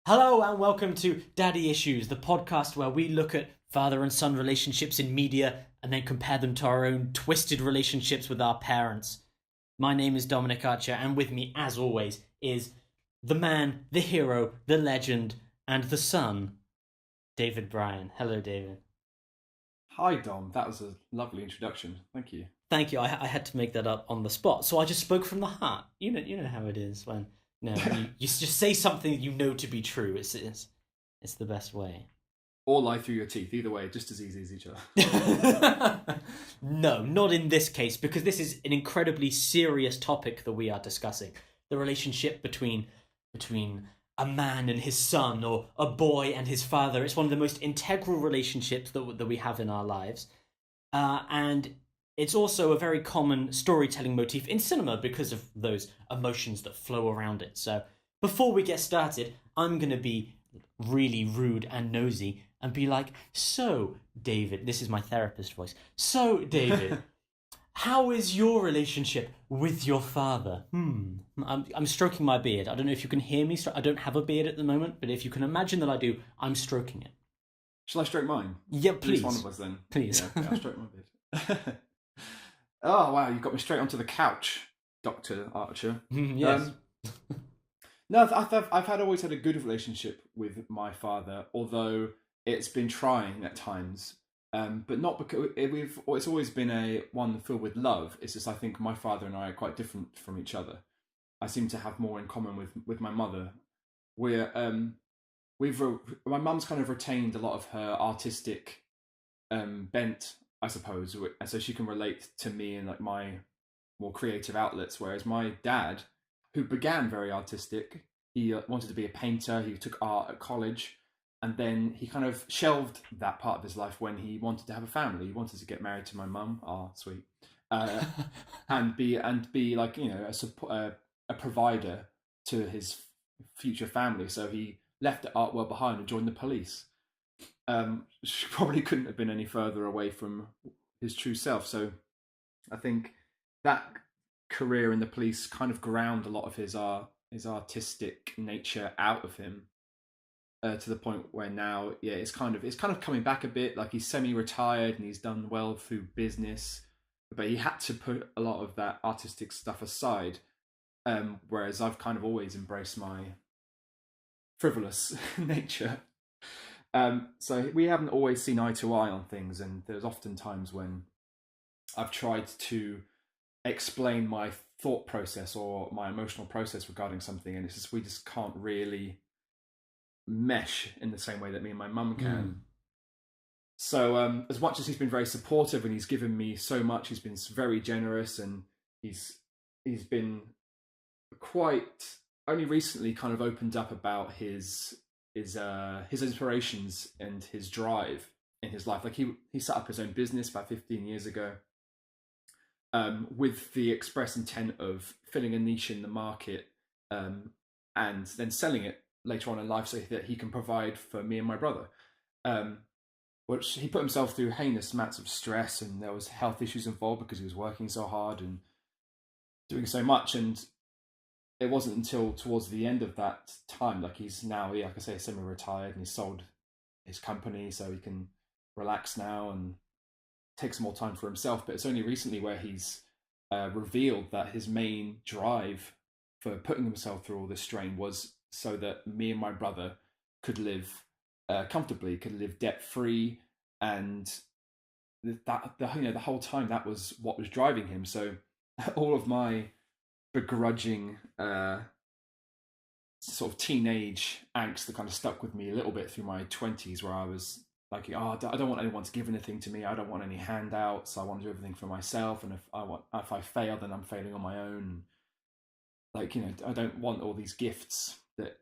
Hello and welcome to Daddy Issues, the podcast where we look at father and son relationships in media and then compare them to our own twisted relationships with our parents. My name is Dominic Archer, and with me, as always, is the man, the hero, the legend, and the son, David Bryan. Hello, David. Hi, Dom. That was a lovely introduction. Thank you. Thank you. I had to make that up on the spot, so I just spoke from the heart. You know how it is when you just say something you know to be true. It's the best way. Or lie through your teeth. Either way, just as easy as each other. No, not in this case, because this is an incredibly serious topic that we are discussing. The relationship between a man and his son, or a boy and his father. It's one of the most integral relationships that we have in our lives. And it's also a very common storytelling motif in cinema because of those emotions that flow around it. So before we get started, I'm going to be really rude and nosy and be like, so, David, this is my therapist voice. So, David, how is your relationship with your father? I'm stroking my beard. I don't know if you can hear me. I don't have a beard at the moment, but if you can imagine that I do, I'm stroking it. Shall I stroke mine? Yeah, At please. least one of us then. Please. Yeah, okay, I'll stroke my beard. Oh, wow. You got me straight onto the couch, Dr. Archer. Yes. No, I've always had a good relationship with my father, although it's been trying at times. But not because it's always been a one filled with love. It's just I think my father and I are quite different from each other. I seem to have more in common with my mother. We're my mum's kind of retained a lot of her artistic bent, I suppose, and so she can relate to me and like my more creative outlets. Whereas my dad, who began very artistic, he wanted to be a painter. He took art at college, and then he kind of shelved that part of his life when he wanted to have a family. He wanted to get married to my mum. Ah, sweet, and be like a provider to his future family. So he left the art world behind and joined the police. She probably couldn't have been any further away from his true self. So I think that career in the police kind of ground a lot of his artistic nature out of him, to the point where now, yeah, it's kind of coming back a bit. Like he's semi-retired and he's done well through business, but he had to put a lot of that artistic stuff aside. Whereas I've kind of always embraced my frivolous nature. So we haven't always seen eye to eye on things, and there's often times when I've tried to explain my thought process or my emotional process regarding something, and it's just we just can't really mesh in the same way that me and my mum can. So as much as he's been very supportive and he's given me so much, he's been very generous, and he's been quite only recently kind of opened up about his inspirations and his drive in his life. Like he set up his own business about 15 years ago, with the express intent of filling a niche in the market, and then selling it later on in life so that he can provide for me and my brother. Which he put himself through heinous amounts of stress, and there was health issues involved because he was working so hard and doing so much. And it wasn't until towards the end of that time, like he's now, yeah, like I say, semi-retired, and he's sold his company so he can relax now and take some more time for himself. But it's only recently where he's revealed that his main drive for putting himself through all this strain was so that me and my brother could live comfortably, could live debt free, and the whole time that was what was driving him. So all of my begrudging sort of teenage angst that kind of stuck with me a little bit through my 20s, where I was like, oh, I don't want anyone to give anything to me. I don't want any handouts. I want to do everything for myself. And if I fail, then I'm failing on my own. Like, I don't want all these gifts that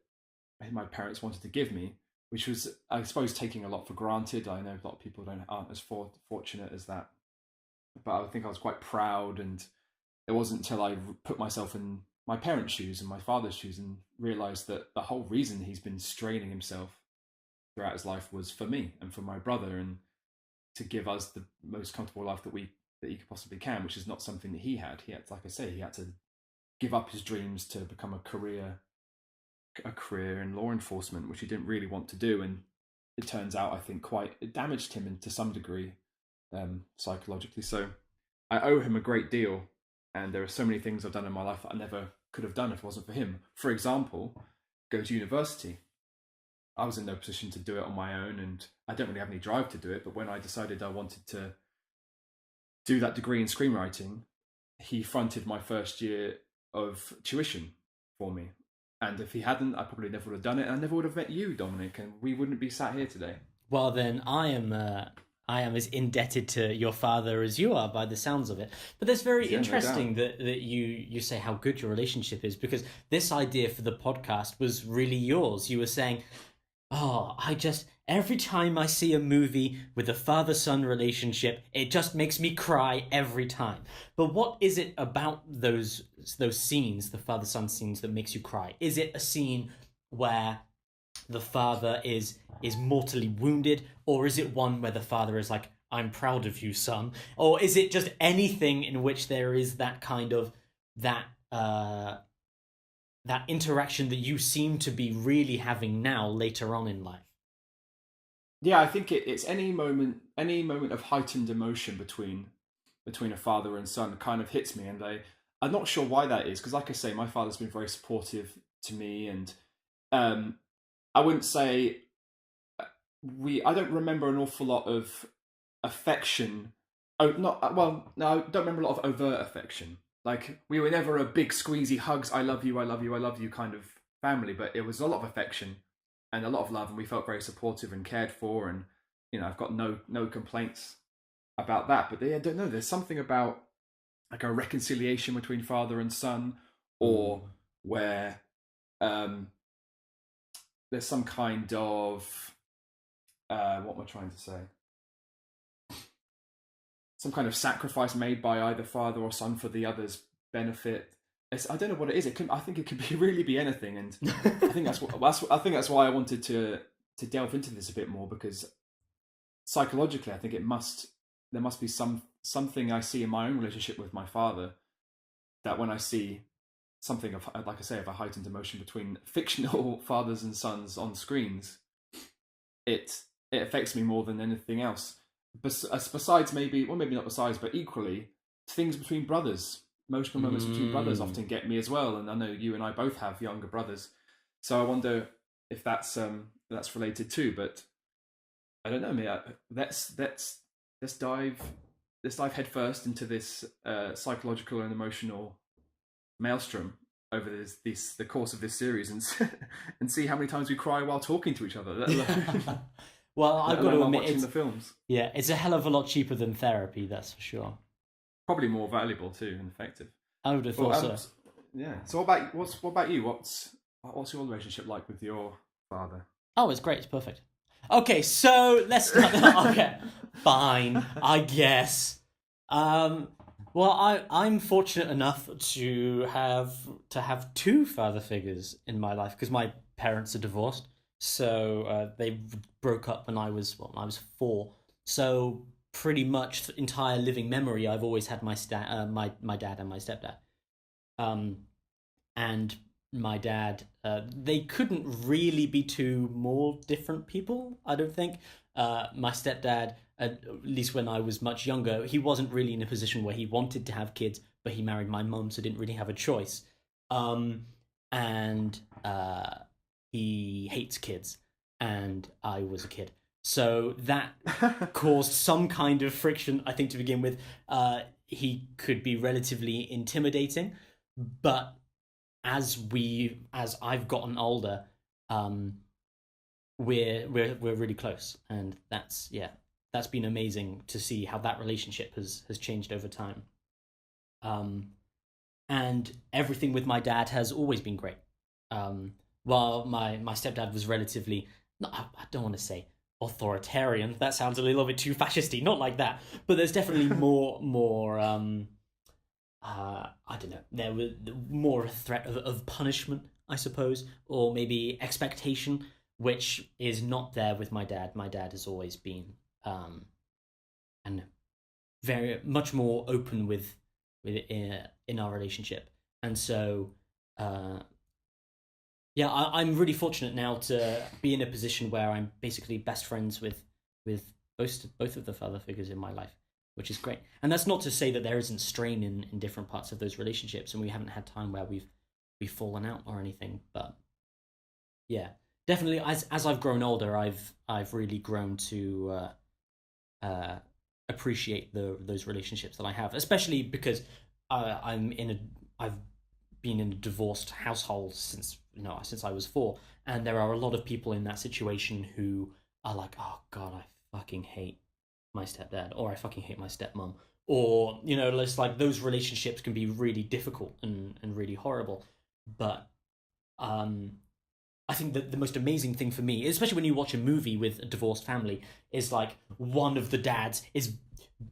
my parents wanted to give me, which was, I suppose, taking a lot for granted. I know a lot of people aren't as fortunate as that, but I think I was quite proud. And it wasn't until I put myself in my parents' shoes and my father's shoes and realized that the whole reason he's been straining himself throughout his life was for me and for my brother, and to give us the most comfortable life that he possibly can, which is not something that he had. He had, like I say, he had to give up his dreams to become a career a career in law enforcement, which he didn't really want to do, and it turns out I think it damaged him to some degree, psychologically. So I owe him a great deal, and there are so many things I've done in my life that I never could have done if it wasn't for him. For example, go to university. I was in no position to do it on my own, and I don't really have any drive to do it. But when I decided I wanted to do that degree in screenwriting, he fronted my first year of tuition for me. And if he hadn't, I probably never would have done it. And I never would have met you, Dominic, and we wouldn't be sat here today. Well, then I am as indebted to your father as you are, by the sounds of it. But that's very interesting that you say how good your relationship is, because this idea for the podcast was really yours. You were saying, oh, every time I see a movie with a father-son relationship, it just makes me cry every time. But what is it about those scenes, the father-son scenes, that makes you cry? Is it a scene where the father is mortally wounded, or is it one where the father is like, I'm proud of you, son? Or is it just anything in which there is that kind of that interaction that you seem to be really having now later on in life? Yeah, I think it's any moment of heightened emotion between a father and son kind of hits me, and I'm not sure why that is, because like I say, my father's been very supportive to me, and I wouldn't say I don't remember an awful lot of affection. Oh, not well. No, I don't remember a lot of overt affection. Like, we were never a big squeezy hugs, I love you, I love you, I love you kind of family, but it was a lot of affection and a lot of love, and we felt very supportive and cared for, and I've got no complaints about that. But I don't know. There's something about like a reconciliation between father and son, or where there's some kind of what am I trying to say? Some kind of sacrifice made by either father or son for the other's benefit. I don't know what it is. I think it could really be anything, and I think that's why I wanted to delve into this a bit more, because psychologically, I think there must be something I see in my own relationship with my father, that when I see something of, like I say, of a heightened emotion between fictional fathers and sons on screens, it affects me more than anything else. Besides, maybe not besides, but equally, things between brothers. Emotional moments between brothers often get me as well, and I know you and I both have younger brothers, so I wonder if that's related too. But I don't know. Let's dive headfirst into this psychological and emotional maelstrom over the course of this series, and see how many times we cry while talking to each other. Well, I've got to admit, watching the films. Yeah, it's a hell of a lot cheaper than therapy, that's for sure. Probably more valuable too and effective. I would have thought so. Yeah. So what about you? What's your relationship like with your father? Oh, it's great. It's perfect. Okay, so let's start. Okay, fine, I guess. Well, I'm fortunate enough to have two father figures in my life, because my parents are divorced. So they broke up when I was 4. So pretty much the entire living memory, I've always had my dad and my stepdad. And my dad, they couldn't really be two more different people, I don't think. My stepdad, at least when I was much younger, he wasn't really in a position where he wanted to have kids, but he married my mum, so didn't really have a choice. And he hates kids, and I was a kid. So that caused some kind of friction, I think, to begin with. He could be relatively intimidating, but as I've gotten older, we're really close, and that's been amazing to see how that relationship has changed over time. And everything with my dad has always been great. While my stepdad was relatively, I don't want to say authoritarian, that sounds a little bit too fascisty, not like that, but there's definitely more I don't know, there was more a threat of punishment, I suppose, or maybe expectation, which is not there with my dad. My dad has always been and very much more open with in our relationship, and so Yeah, I'm really fortunate now to be in a position where I'm basically best friends with both of the father figures in my life, which is great. And that's not to say that there isn't strain in different parts of those relationships, and we haven't had time where we've fallen out or anything. But yeah, definitely as I've grown older, I've really grown to appreciate those relationships that I have, especially because I've been in a divorced household since I was 4, and there are a lot of people in that situation who are like, oh god, I fucking hate my stepdad, or I fucking hate my stepmom, or it's like those relationships can be really difficult and really horrible. But um I think that the most amazing thing for me, especially when you watch a movie with a divorced family, is like one of the dads is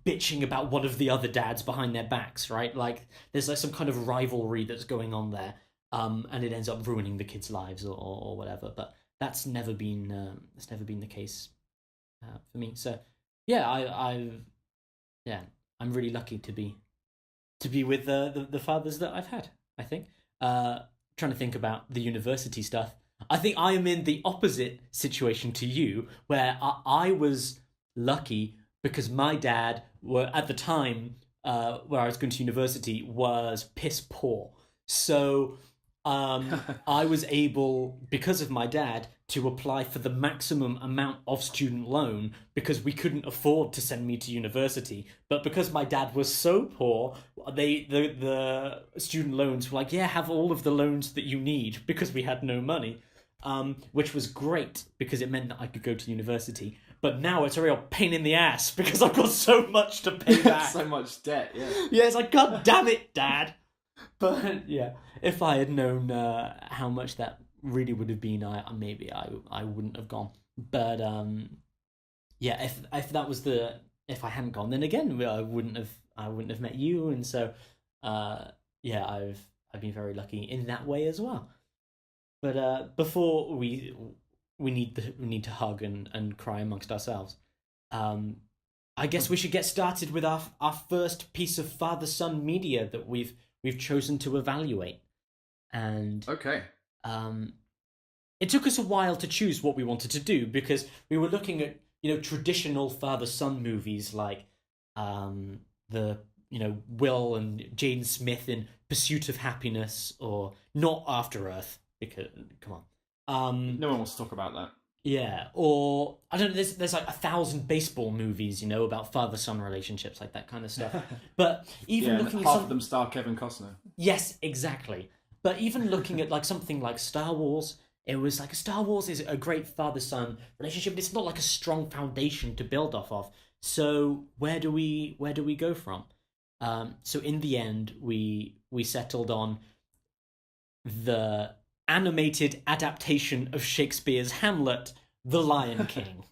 bitching about one of the other dads behind their backs, right? Like there's like some kind of rivalry that's going on there, and it ends up ruining the kids' lives or whatever. But that's never been the case for me. So yeah, yeah, I'm really lucky to be with the fathers that I've had. I think. Trying to think about the university stuff. I think I am in the opposite situation to you, where I was lucky because my dad were at the time where I was going to university was piss poor. So I was able, because of my dad, to apply for the maximum amount of student loan because we couldn't afford to send me to university. But because my dad was so poor, the student loans were like, yeah, have all of the loans that you need because we had no money, which was great because it meant that I could go to university. But now it's a real pain in the ass because I've got so much to pay back. So much debt, yeah. Yeah, it's like, god damn it, Dad. But yeah, if I had known how much that really would have been, maybe I wouldn't have gone. But yeah, if that was if I hadn't gone, then again I wouldn't have met you, and so yeah, I've been very lucky in that way as well. But before we need to hug and cry amongst ourselves, I guess we should get started with our first piece of father son media that we've chosen to evaluate. And okay, it took us a while to choose what we wanted to do because we were looking at traditional father son movies like the Will and Jaden Smith in Pursuit of Happiness, or Not After Earth, because come on, no one wants to talk about that. yeah, or I don't know. There's like 1,000 baseball movies, about father son relationships, like that kind of stuff. But even looking at half of them star Kevin Costner. yes, exactly. But even looking at like something like Star Wars, it was like Star Wars is a great father son relationship. But it's not like a strong foundation to build off of. So where do we go from? So in the end, we settled on the animated adaptation of Shakespeare's Hamlet, The Lion King.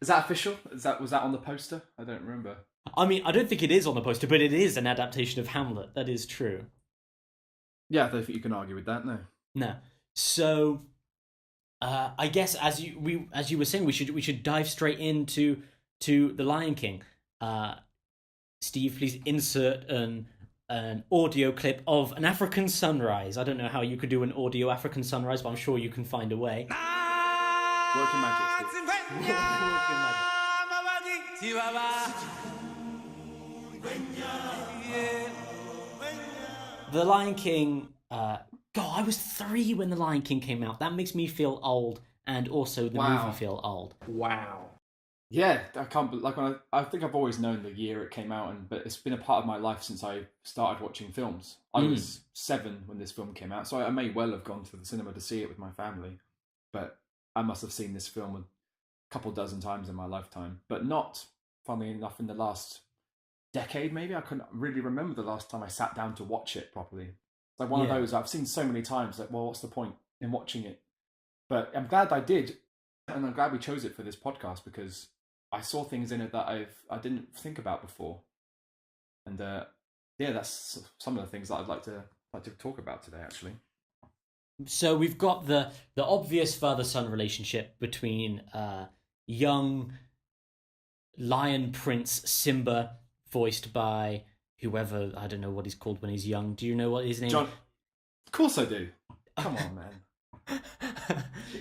Is that official? Was that on the poster? I don't remember. I mean, I don't think it is on the poster, but it is an adaptation of Hamlet. That is true. Yeah, I don't think you can argue with that. No. No. So, I guess as you were saying, we should dive straight into The Lion King. Steve, please insert an audio clip of an African sunrise. I don't know how you could do an audio African sunrise, but I'm sure you can find a way. Work your magic, Steve. Work your magic. The Lion King. God, I was 3 when The Lion King came out. That makes me feel old, and also the movie feel old. Wow. Yeah, I can't. I think I've always known the year it came out, but it's been a part of my life since I started watching films. I was 7 when this film came out, so I may well have gone to the cinema to see it with my family. But I must have seen this film a couple dozen times in my lifetime, but not, funnily enough, in the last decade. Maybe I couldn't really remember the last time I sat down to watch it properly. It's like one of those I've seen so many times. Like, well, what's the point in watching it? But I'm glad I did, and I'm glad we chose it for this podcast because I saw things in it that I didn't think about before, and yeah, that's some of the things that I'd like to talk about today. Actually, so we've got the obvious father-son relationship between young Lion Prince Simba, voiced by whoever, I don't know what he's called when he's young. Do you know what his name? John. Of course I do. Come on, man.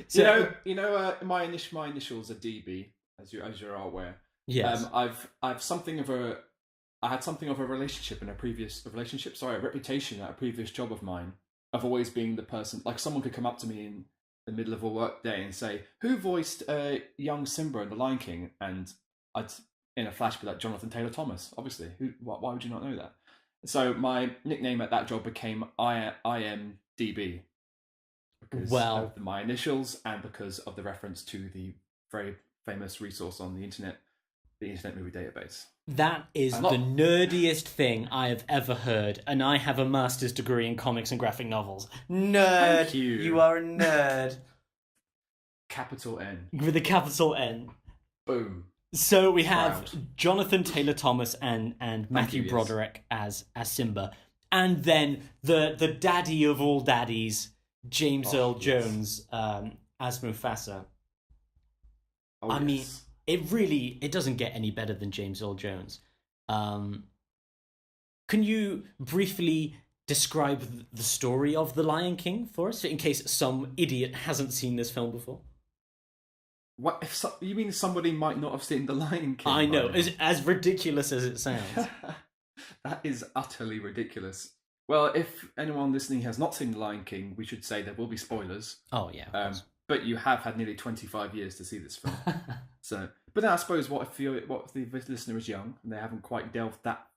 So, My initials are DB, as you're aware. yes. I've something of a I had something of a reputation at a previous job of mine of always being the person, like someone could come up to me in the middle of a work day and say, "Who voiced young Simba in The Lion King?" And I'd in a flash be like, "Jonathan Taylor Thomas, obviously. Why would you not know that?" So my nickname at that job became IMDb because Well, of my initials and because of the reference to the very famous resource on the Internet Movie Database. that is the nerdiest thing I have ever heard, and I have a master's degree in comics and graphic novels. Nerd! Thank you. You are a nerd. Capital N. With a capital N. Boom. So we have Proud. Jonathan Taylor Thomas and Matthew yes. Broderick as Simba, and then the daddy of all daddies, James Earl Jones as Mufasa. I mean, it doesn't get any better than James Earl Jones. Can you briefly describe the story of The Lion King for us, in case some idiot hasn't seen this film before? What if you mean somebody might not have seen The Lion King? I know, as ridiculous as it sounds. That is utterly ridiculous. Well, if anyone listening has not seen The Lion King, we should say there will be spoilers. Oh yeah, of course. But you have had nearly 25 years to see this film. But then I suppose what if the listener is young and they haven't quite delved that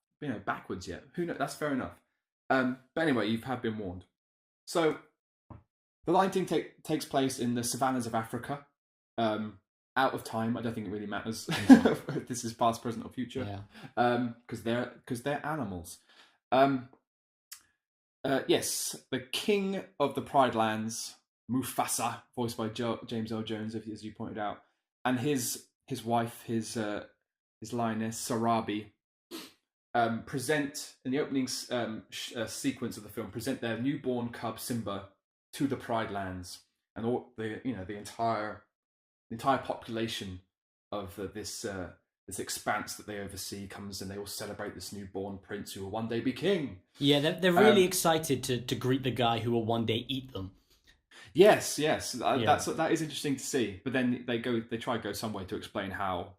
backwards yet? Who knows? That's fair enough. But anyway, you have been warned. So, The Lion King takes place in the savannas of Africa. Out of time. I don't think it really matters if this is past, present, or future. Because they're animals. Yes, the king of the Pride Lands, Mufasa, voiced by James Earl Jones, as you pointed out, and his wife, his lioness Sarabi, present in the opening sequence of the film, present their newborn cub Simba to the Pride Lands, and all the entire population of this expanse that they oversee comes, and they all celebrate this newborn prince who will one day be king. Yeah, they're really excited to greet the guy who will one day eat them. Yes, that is interesting to see. But then they try to go some way to explain how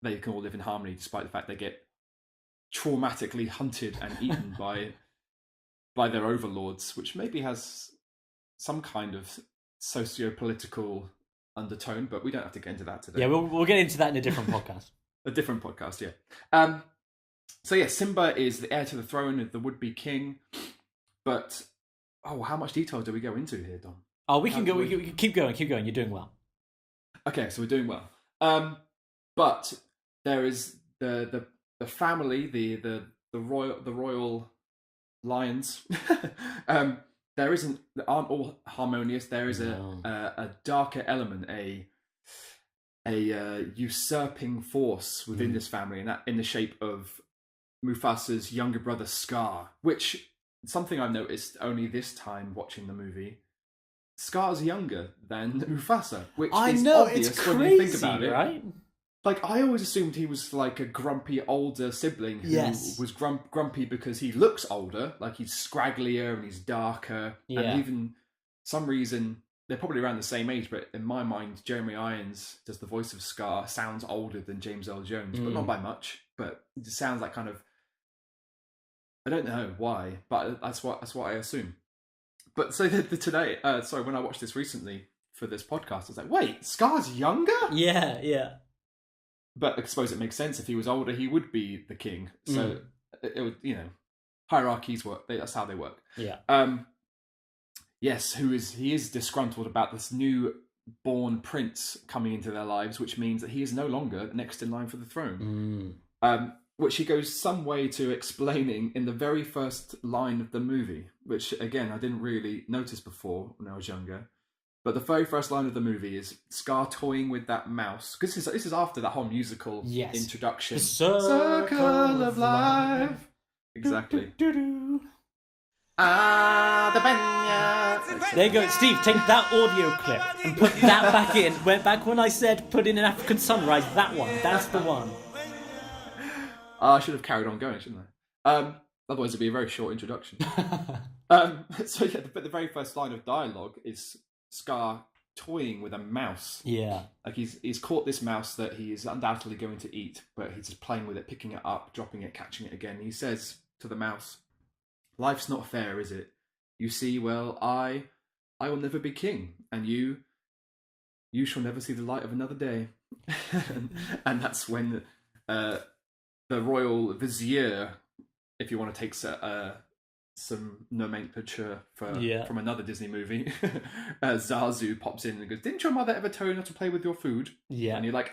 they can all live in harmony, despite the fact they get traumatically hunted and eaten by their overlords, which maybe has some kind of socio-political undertone. But we don't have to get into that today. Yeah, we'll get into that in a different podcast. A different podcast, yeah. So yeah, Simba is the heir to the throne of the would-be king. But how much detail do we go into here, Dom? Oh, we can keep going. You're doing well. Okay, so we're doing well. But there is the family, the royal lions. They aren't all harmonious. There is a darker element, a usurping force within this family, and that in the shape of Mufasa's younger brother Scar, which something I've noticed only this time watching the movie. Scar's younger than Mufasa, which is obvious it's crazy, when you think about it, right? Like, I always assumed he was like a grumpy older sibling who was grumpy because he looks older, like he's scragglier and he's darker, and even some reason they're probably around the same age. But in my mind, Jeremy Irons does the voice of Scar, sounds older than James Earl Jones, but not by much. But it just sounds like kind of, I don't know why, but that's what I assume. But so today, when I watched this recently for this podcast, I was like, wait, Scar's younger? Yeah. But I suppose it makes sense. If he was older, he would be the king. So it would, hierarchies work. That's how they work. Yeah. Yes, he is disgruntled about this new born prince coming into their lives, which means that he is no longer next in line for the throne. Which he goes some way to explaining in the very first line of the movie, which, again, I didn't really notice before when I was younger. But the very first line of the movie is Scar toying with that mouse. Because this is after that whole musical introduction. The circle of life. Exactly. The there you go, Steve, take that audio clip and put that back in. Back when I said put in an African sunrise, that one. That's the one. I should have carried on going, shouldn't I? Otherwise it'd be a very short introduction. So yeah, but the very first line of dialogue is Scar toying with a mouse. Yeah. Like he's caught this mouse that he is undoubtedly going to eat, but he's just playing with it, picking it up, dropping it, catching it again. He says to the mouse, "Life's not fair, is it? You see, well, I will never be king, and you shall never see the light of another day." And that's when the royal vizier, if you want to take some nomenclature from another Disney movie, Zazu pops in and goes, "Didn't your mother ever tell you not to play with your food?" Yeah. And you're like,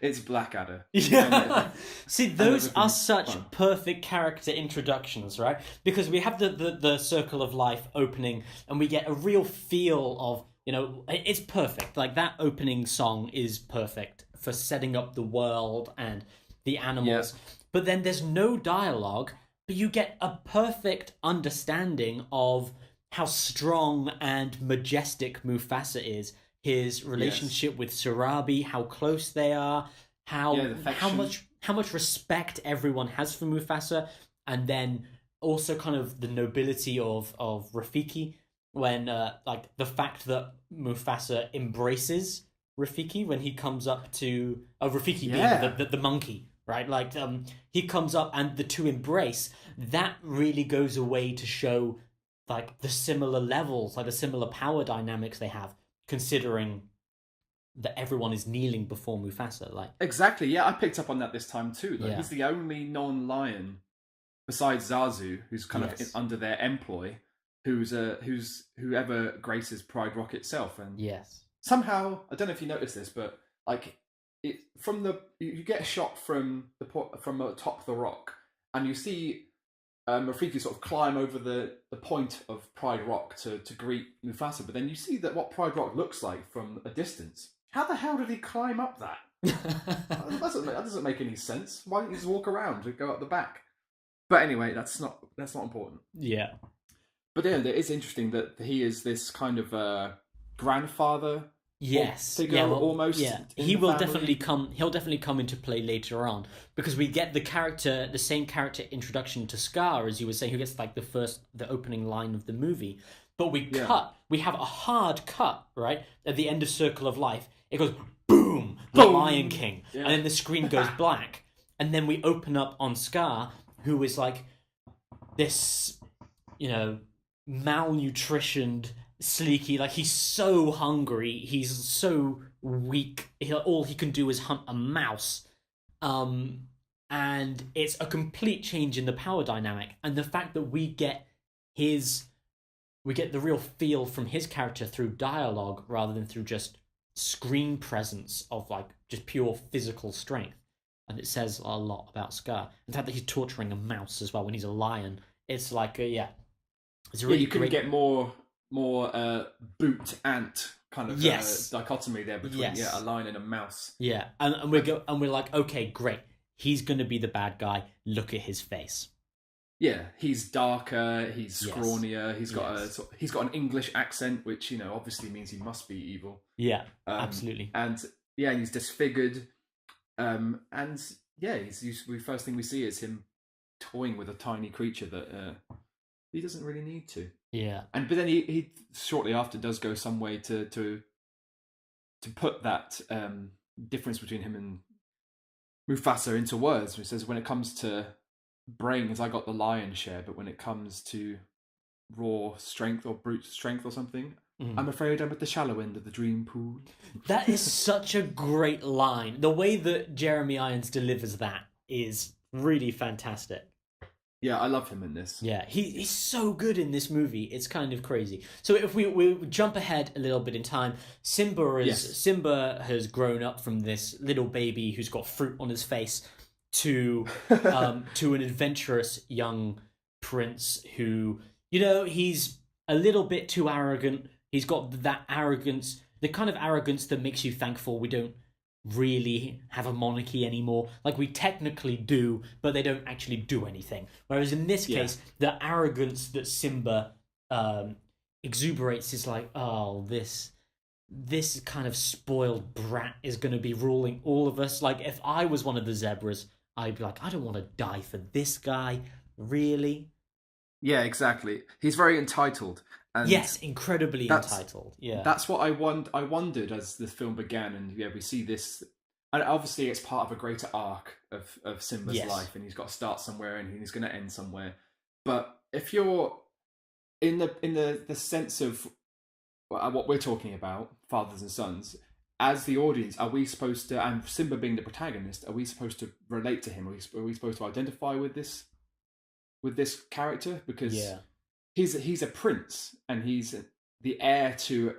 it's Blackadder. Yeah. See, those are such perfect character introductions, right? Because we have the Circle of Life opening, and we get a real feel of, it's perfect. Like, that opening song is perfect for setting up the world and the animals. Yeah. But then there's no dialogue, but you get a perfect understanding of how strong and majestic Mufasa is. His relationship with Sarabi, how close they are, how much respect everyone has for Mufasa, and then also kind of the nobility of Rafiki, when like the fact that Mufasa embraces Rafiki when he comes up to Rafiki being the monkey, right? Like he comes up and the two embrace. That really goes away to show like the similar levels, like the similar power dynamics they have, considering that everyone is kneeling before Mufasa. Like exactly, yeah, I picked up on that this time too. Like he's the only non-lion besides Zazu who's kind of under their employ, who's whoever graces Pride Rock itself. And somehow, I don't know if you noticed this, but like it you get a shot from atop the rock, and you see Rafiki sort of climb over the point of Pride Rock to greet Mufasa, but then you see that what Pride Rock looks like from a distance. How the hell did he climb up that? That doesn't make any sense. Why didn't he just walk around and go up the back? But anyway, that's not important. Yeah. But yeah, it is interesting that he is this kind of grandfather. Figure almost. Yeah, he will definitely come. He'll definitely come into play later on, because we get the same character introduction to Scar, as you were saying, who gets like the opening line of the movie. But we have a hard cut right at the end of Circle of Life. It goes boom, the Lion King, and then the screen goes black, and then we open up on Scar, who is like this, malnutritioned, sleeky, like he's so hungry, he's so weak, all he can do is hunt a mouse, and it's a complete change in the power dynamic. And the fact that we get the real feel from his character through dialogue rather than through just screen presence of like just pure physical strength, and it says a lot about Scar. The fact that he's torturing a mouse as well when he's a lion, it's like it's a really you couldn't get more boot ant kind of dichotomy there between a lion and a mouse. Yeah, and we're like, okay, great, he's gonna be the bad guy. Look at his face. Yeah, he's darker, he's scrawnier, he's got an English accent, which obviously means he must be evil. Yeah, absolutely. And he's disfigured. The first thing we see is him toying with a tiny creature that he doesn't really need to. Yeah, but then he shortly after does go some way to put that difference between him and Mufasa into words. He says, when it comes to brains, I got the lion's share, but when it comes to raw strength or brute strength or something, I'm afraid I'm at the shallow end of the dream pool. That is such a great line. The way that Jeremy Irons delivers that is really fantastic. Yeah, I love him in this. Yeah, he's so good in this movie. It's kind of crazy. So if we jump ahead a little bit in time, Simba has grown up from this little baby who's got fruit on his face to an adventurous young prince who, he's a little bit too arrogant. He's got that arrogance, the kind of arrogance that makes you thankful we don't really have a monarchy anymore. Like, we technically do, but they don't actually do anything. Whereas in this case, the arrogance that Simba exuberates is like, oh, this kind of spoiled brat is going to be ruling all of us. Like, if I was one of the zebras, I'd be like, I don't want to die for this guy. Really? Yeah, exactly. He's very entitled, and Yes, incredibly that's entitled. Yeah. that's what I wondered as the film began, and yeah, we see this, and obviously it's part of a greater arc of Simba's Yes. life, and he's got to start somewhere, and he's going to end somewhere. But if you're in the sense of what we're talking about, fathers and sons, as the audience, are we supposed to, and Simba being the protagonist, are we supposed to relate to him? Are we supposed to identify with this character? Because Yeah. he's a prince, and he's the heir to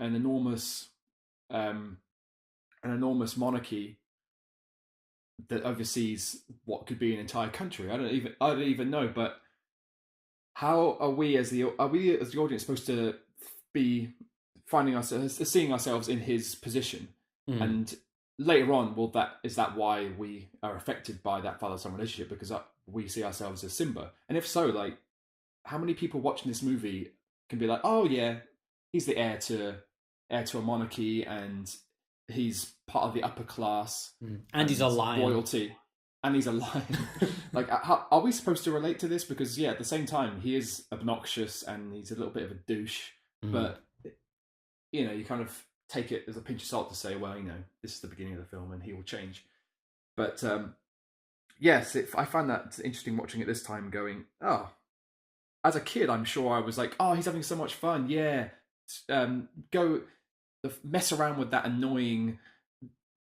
um, an enormous monarchy that oversees what could be an entire country. I don't even know, but how are we as the audience supposed to be seeing ourselves in his position? Mm. And later on, is that why we are affected by that father-son relationship? Because we see ourselves as Simba, and if so, like, how many people watching this movie can be like, oh yeah, he's the heir to a monarchy, and he's part of the upper class, And he's a lion. royalty, and he's a lion. Like, are we supposed to relate to this? Because yeah, at the same time, he is obnoxious and he's a little bit of a douche, but you kind of take it as a pinch of salt to say, well, this is the beginning of the film and he will change. But yes, I find that interesting watching it this time, going, oh, as a kid, I'm sure I was like, oh, he's having so much fun. Yeah. Go mess around with that annoying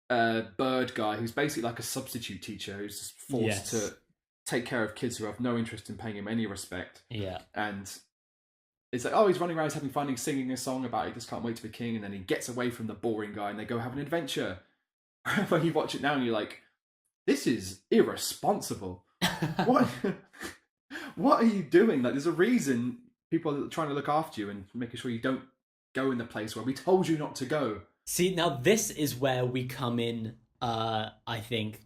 bird guy who's basically like a substitute teacher who's just forced to take care of kids who have no interest in paying him any respect. Yeah. And it's like, oh, he's running around, he's having fun, he's singing a song about he just can't wait to be king, and then he gets away from the boring guy and they go have an adventure. When you watch it now and you're like, this is irresponsible. What what are you doing? Like, there's a reason people are trying to look after you and making sure you don't go in the place where we told you not to go. See, now this is where we come in, I think,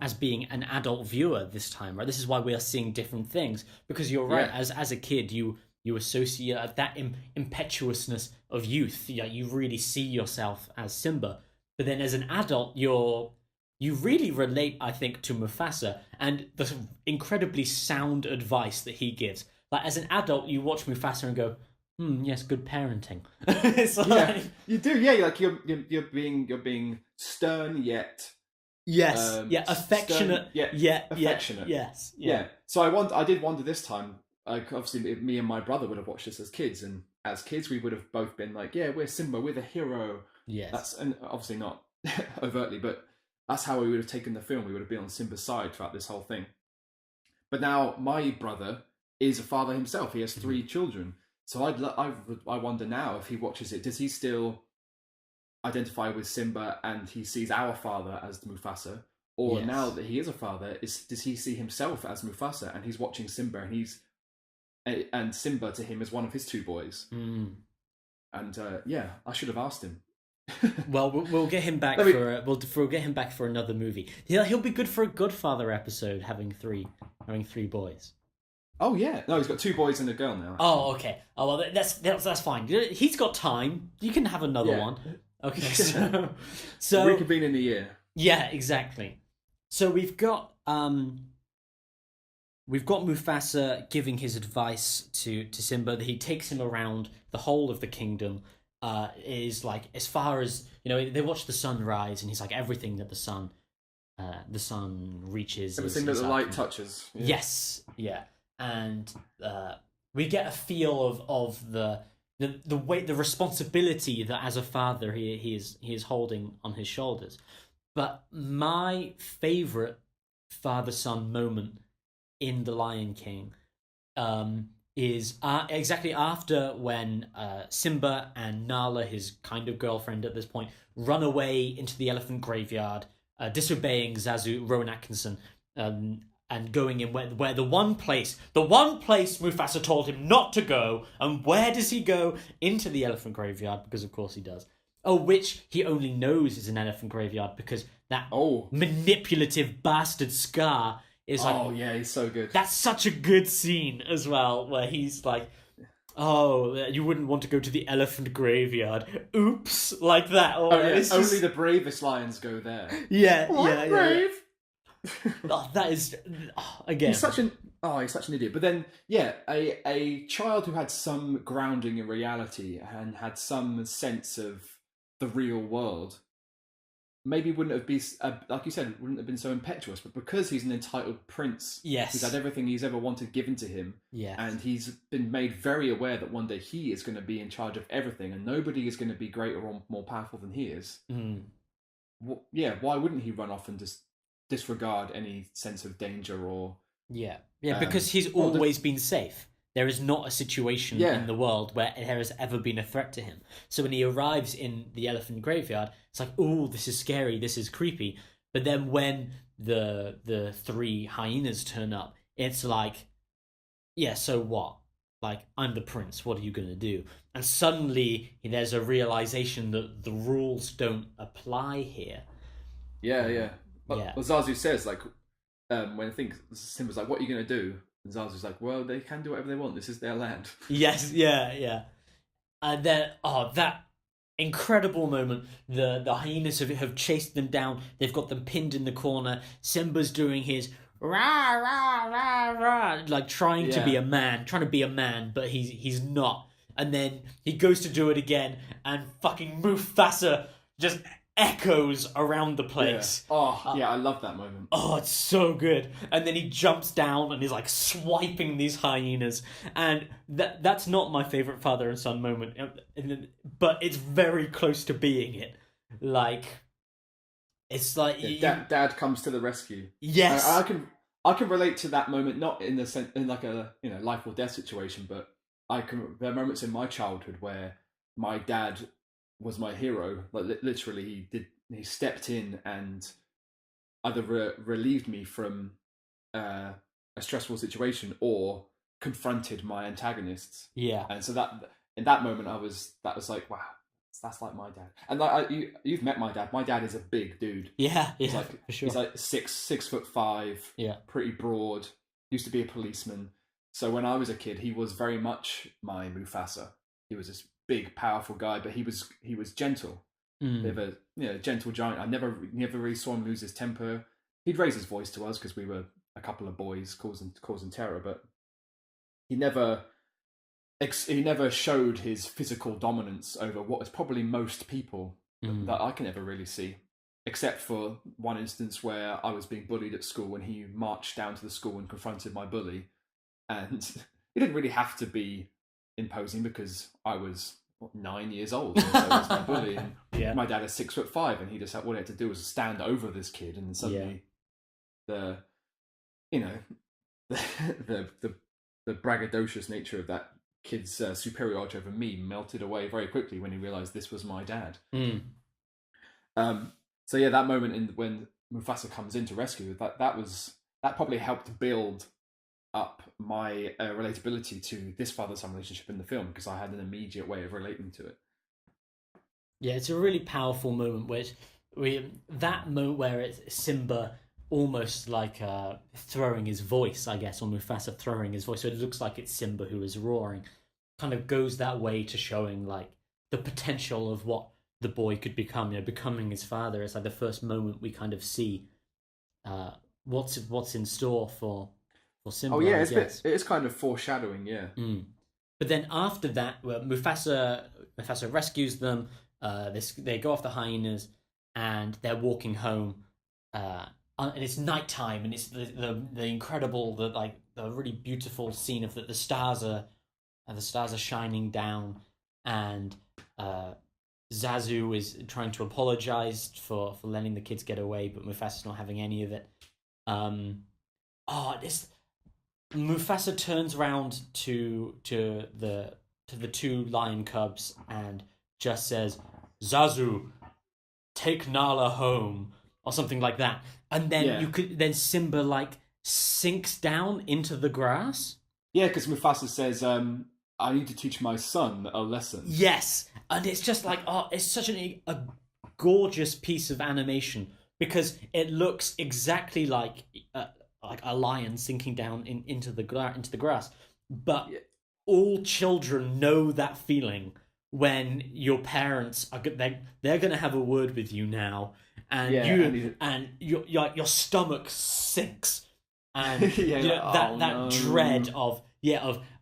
as being an adult viewer this time, right? This is why we are seeing different things, because you're right. Yeah. As a kid, you associate that impetuousness of youth. You really see yourself as Simba, but then as an adult, you really relate, I think, to Mufasa and the incredibly sound advice that he gives. Like, as an adult, you watch Mufasa and go, yes, good parenting. It's like, yeah, you do. Yeah, like you're being stern yet. Yes. Affectionate. Stern, affectionate. Yes. Yeah. So I did wonder this time. Like, obviously, me and my brother would have watched this as kids, and as kids, we would have both been like, "Yeah, we're Simba, we're the hero." Yes. And obviously not overtly, but that's how we would have taken the film. We would have been on Simba's side throughout this whole thing. But now my brother is a father himself. He has 3 children. So I wonder now, if he watches it, does he still identify with Simba and he sees our father as the Mufasa? Or now that he is a father, does he see himself as Mufasa and he's watching Simba and Simba to him is one of his 2 boys? And I should have asked him. Well, we'll get him back we'll get him back for another movie. He'll be good for a Godfather episode, having three boys. Oh yeah, no, he's got 2 boys and a girl now. Actually. Oh, okay. Oh well, that's fine. He's got time. You can have another one. Okay, so reconvene in a year. Yeah, exactly. So we've got Mufasa giving his advice to Simba. That he takes him around the whole of the kingdom. Is like, as far as they watch the sun rise, and he's like, everything that the sun reaches, everything that the light touches. Yeah. Yes, yeah. And we get a feel of the weight, the responsibility that as a father he is holding on his shoulders. But my favorite father-son moment in The Lion King is exactly after when Simba and Nala, his kind of girlfriend at this point, run away into the elephant graveyard, disobeying Zazu, Rowan Atkinson, and going in where the one place Mufasa told him not to go. And where does he go? Into the elephant graveyard, because of course he does. Oh, which he only knows is an elephant graveyard because that manipulative bastard Scar is like... Oh, yeah, he's so good. That's such a good scene as well, where he's like, oh, you wouldn't want to go to the elephant graveyard. Oops, like that. Only the bravest lions go there. Yeah, brave. Oh, that is again. He's such an idiot. But then, yeah, a child who had some grounding in reality and had some sense of the real world maybe wouldn't have been, like you said, wouldn't have been so impetuous. But because he's an entitled prince, Yes. who's had everything he's ever wanted given to him, Yes. and he's been made very aware that one day he is going to be in charge of everything, and nobody is going to be greater or more powerful than he is. Yeah, why wouldn't he run off and just disregard any sense of danger or Yeah, because he's always been safe. There is not a situation in the world where there has ever been a threat to him. So when he arrives in the elephant graveyard, it's like, oh, this is scary, this is creepy. But then when the three hyenas turn up, it's like, yeah, so what? Like, I'm the prince, what are you going to do? And suddenly there's a realization that the rules don't apply here. Yeah. Well, Zazu says, like, when I think Simba's like, what are you going to do? And Zazu's like, well, they can do whatever they want. This is their land. Yes, yeah. And then, that incredible moment. The hyenas have chased them down. They've got them pinned in the corner. Simba's doing his rah, rah, rah, rah, like trying to be a man, but he's not. And then he goes to do it again, and fucking Mufasa just echoes around the place. Yeah. I love that moment. Oh, it's so good. And then he jumps down and is like swiping these hyenas. And that's not my favourite father and son moment, but it's very close to being it. Like, it's like Dad comes to the rescue. Yes, I can relate to that moment, not in the sense in like a life or death situation, but there are moments in my childhood where my dad was my hero. Like literally, he stepped in and either relieved me from a stressful situation or confronted my antagonists. Yeah, and so that in that moment, that was like, wow, that's like my dad. And like you've met my dad. My dad is a big dude. Yeah, he's like for sure. He's like 6'5". Yeah, pretty broad. Used to be a policeman. So when I was a kid, he was very much my Mufasa. He was this big, powerful guy, but he was gentle. Bit of a gentle giant. I never really saw him lose his temper. He'd raise his voice to us because we were a couple of boys causing terror, but he never showed his physical dominance over what is probably most people that I can ever really see, except for one instance where I was being bullied at school and he marched down to the school and confronted my bully, and he didn't really have to be imposing because I was 9 years old, and so was my bully. And my dad is 6'5", and he just all he had to do was stand over this kid, and then suddenly the braggadocious nature of that kid's superiority over me melted away very quickly when he realized this was my dad. So yeah, that moment when Mufasa comes in to rescue, that probably helped build up my relatability to this father-son relationship in the film, because I had an immediate way of relating to it. Yeah, it's a really powerful moment where it's Simba almost like throwing his voice, I guess, or Mufasa throwing his voice, so it looks like it's Simba who is roaring, kind of goes that way to showing like the potential of what the boy could become, becoming his father. It's like the first moment we kind of see what's in store for Simba. Oh yeah, it's kind of foreshadowing, yeah. But then after that, Mufasa rescues them. They go off the hyenas, and they're walking home. And it's nighttime, and it's the incredible, the really beautiful scene of the stars are shining down, and Zazu is trying to apologize for letting the kids get away, but Mufasa's not having any of it. Mufasa turns around to the two lion cubs and just says, "Zazu, take Nala home," or something like that. And then then Simba like sinks down into the grass. Yeah, because Mufasa says, "I need to teach my son a lesson." Yes, and it's just like, it's such a gorgeous piece of animation, because it looks exactly like a lion sinking down into the grass. But all children know that feeling when your parents they're going to have a word with you now, and Yeah, and your stomach sinks, and yeah, you know, that oh, that no. dread of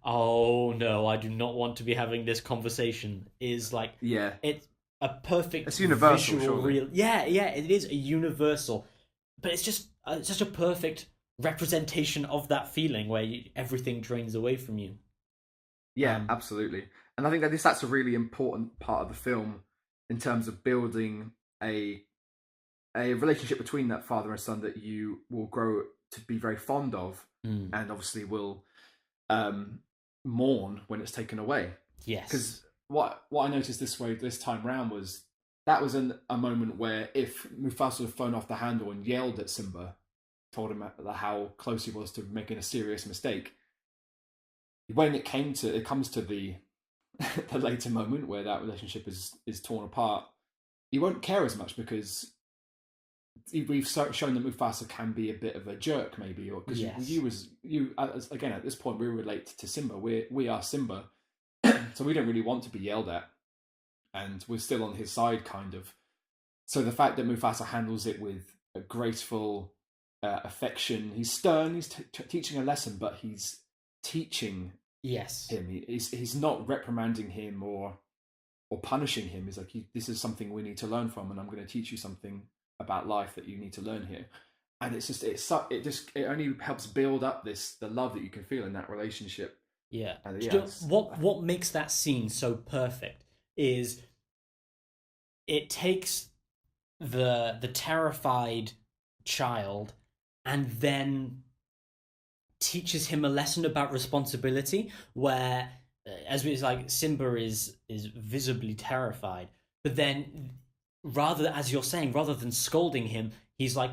oh no, I do not want to be having this conversation is like Yeah, it's a perfect it's universal, visual surely. real. Yeah, it is a universal, but it's just such a perfect representation of that feeling where everything drains away from you. Yeah, Um, absolutely. And I think that's a really important part of the film in terms of building a a relationship between that father and son that you will grow to be very fond of, mm, and obviously will um, mourn when it's taken away. yes. Because what I noticed this time round was that was a moment where if Mufasa had thrown off the handle and yelled at Simba, told him how close he was to making a serious mistake, when it comes to the the later moment where that relationship is torn apart, you won't care as much because we've shown that Mufasa can be a bit of a jerk, maybe, or because Yes. you again at this point we relate to Simba. We are Simba, so we don't really want to be yelled at, and we're still on his side, kind of. So the fact that Mufasa handles it with a graceful affection, he's stern, he's teaching a lesson, but he's teaching Yes. him. He's not reprimanding him or punishing him. He's like, this is something we need to learn from, and I'm going to teach you something about life that you need to learn here. And it only helps build up the love that you can feel in that relationship. Yeah. And Do you know what makes that scene so perfect is it takes the terrified child and then teaches him a lesson about responsibility where as it's like Simba is visibly terrified, but then rather, as you're saying, rather than scolding him, he's like,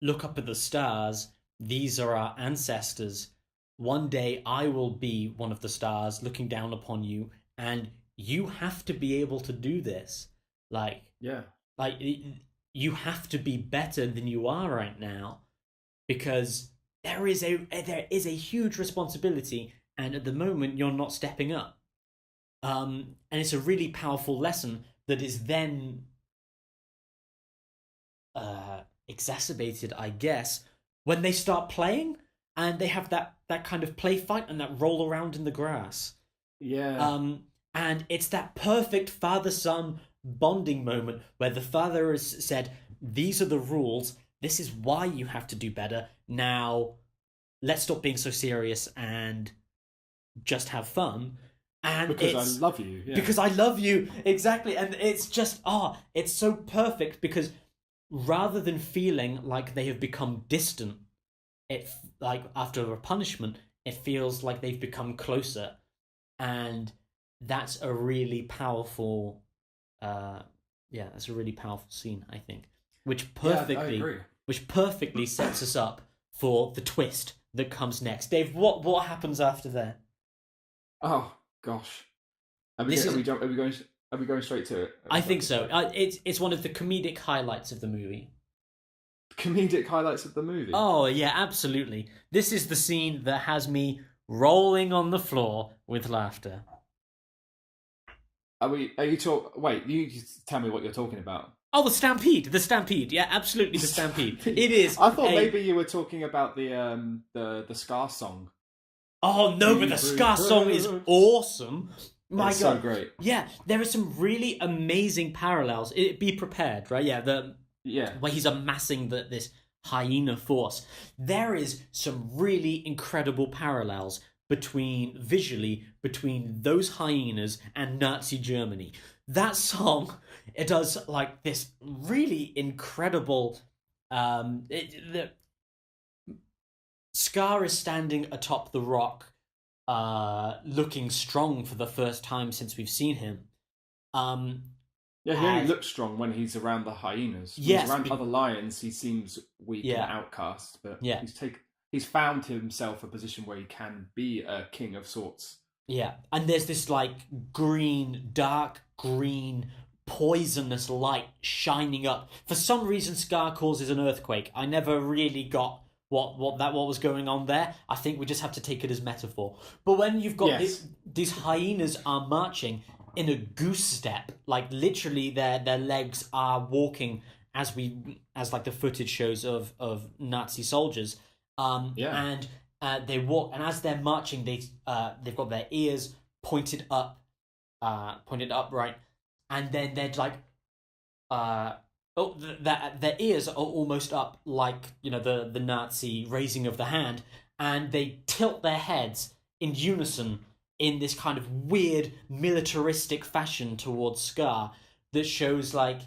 look up at the stars, these are our ancestors, one day I will be one of the stars looking down upon you, and you have to be able to do this, like yeah, like you have to be better than you are right now because there is a huge responsibility, and at the moment you're not stepping up. And it's a really powerful lesson that is then exacerbated, I guess, when they start playing and they have that kind of play fight and that roll around in the grass. yeah. And it's that perfect father son bonding moment where the father has said, these are the rules, this is why you have to do better. Now, let's stop being so serious and just have fun. And Because I love you. Yeah. because I love you, exactly. And it's just it's so perfect because rather than feeling like they have become distant, it like after a punishment, it feels like they've become closer, and that's a really powerful, that's a really powerful scene, I think, which Yeah, I perfectly, agree. which perfectly sets us up for the twist that comes next. Dave, what happens after that? Oh gosh. Are we, This are is, we, jump, are we going straight to it? I think so. It's one of the comedic highlights of the movie. Comedic highlights of the movie. Oh yeah, absolutely. This is the scene that has me rolling on the floor with laughter. Are you talk? Wait, you just tell me what you're talking about. Oh, the stampede! The stampede! Yeah, absolutely, the stampede. It is. I thought maybe you were talking about the Scar song. Oh no, but the Scar song is awesome. My It's God, so great. Yeah, there are some really amazing parallels. Be prepared, right? Yeah, Yeah, where he's amassing this hyena force. There is some really incredible parallels visually between those hyenas and Nazi Germany. That song, it does like this really incredible. Scar is standing atop the rock, looking strong for the first time since we've seen him. yeah. He only looks strong when he's around the hyenas. When Yes, he's around other lions, he seems weak and outcast. But Yeah. he's found himself a position where he can be a king of sorts. Yeah, and there's this like dark green, poisonous light shining up. For some reason, Scar causes an earthquake. I never really got what was going on there. I think we just have to take it as metaphor. But when you've got these hyenas are marching in a goose step, like literally their legs are walking as like the footage shows of Nazi soldiers. Yeah. And they walk, and as they're marching, they've got their ears pointed upright, and then they're like, their ears are almost up, like the Nazi raising of the hand, and they tilt their heads in unison in this kind of weird militaristic fashion towards Scar that shows like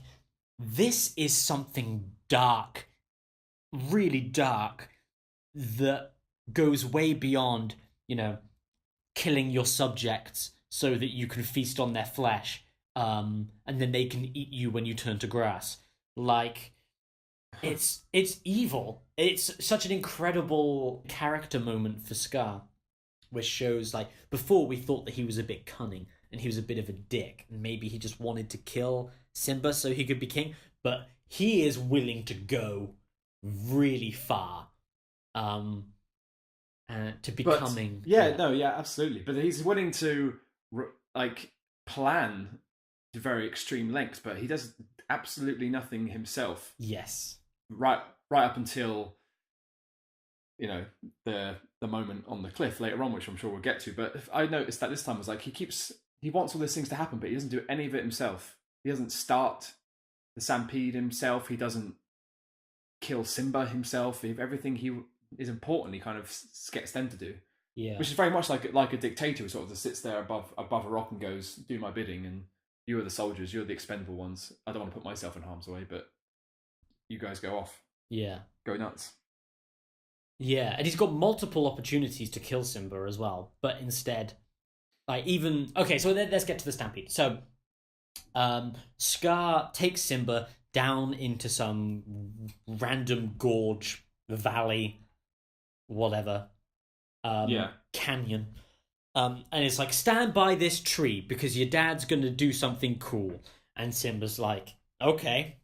this is something dark, really dark, that goes way beyond, killing your subjects so that you can feast on their flesh, and then they can eat you when you turn to grass. Like, it's evil. It's such an incredible character moment for Scar, which shows like before we thought that he was a bit cunning and he was a bit of a dick, and maybe he just wanted to kill Simba so he could be king, but he is willing to go really far, to becoming. Absolutely. But he's willing to like plan to very extreme lengths, but he does absolutely nothing himself. Yes. Right up until the moment on the cliff later on, which I'm sure we'll get to. But I noticed that this time was like he wants all these things to happen, but he doesn't do any of it himself. He doesn't start the stampede himself. He doesn't kill Simba himself. Everything he is important, he kind of gets them to do. Yeah. Which is very much like a dictator who sort of just sits there above a rock and goes, "Do my bidding," and you are the soldiers, you're the expendable ones. I don't want to put myself in harm's way, but you guys go off. Yeah. Go nuts. Yeah, and he's got multiple opportunities to kill Simba as well, but instead, okay, so let's get to the stampede. So, Scar takes Simba down into some random gorge, valley, whatever, canyon, and it's like, stand by this tree because your dad's gonna do something cool, and Simba's like, okay,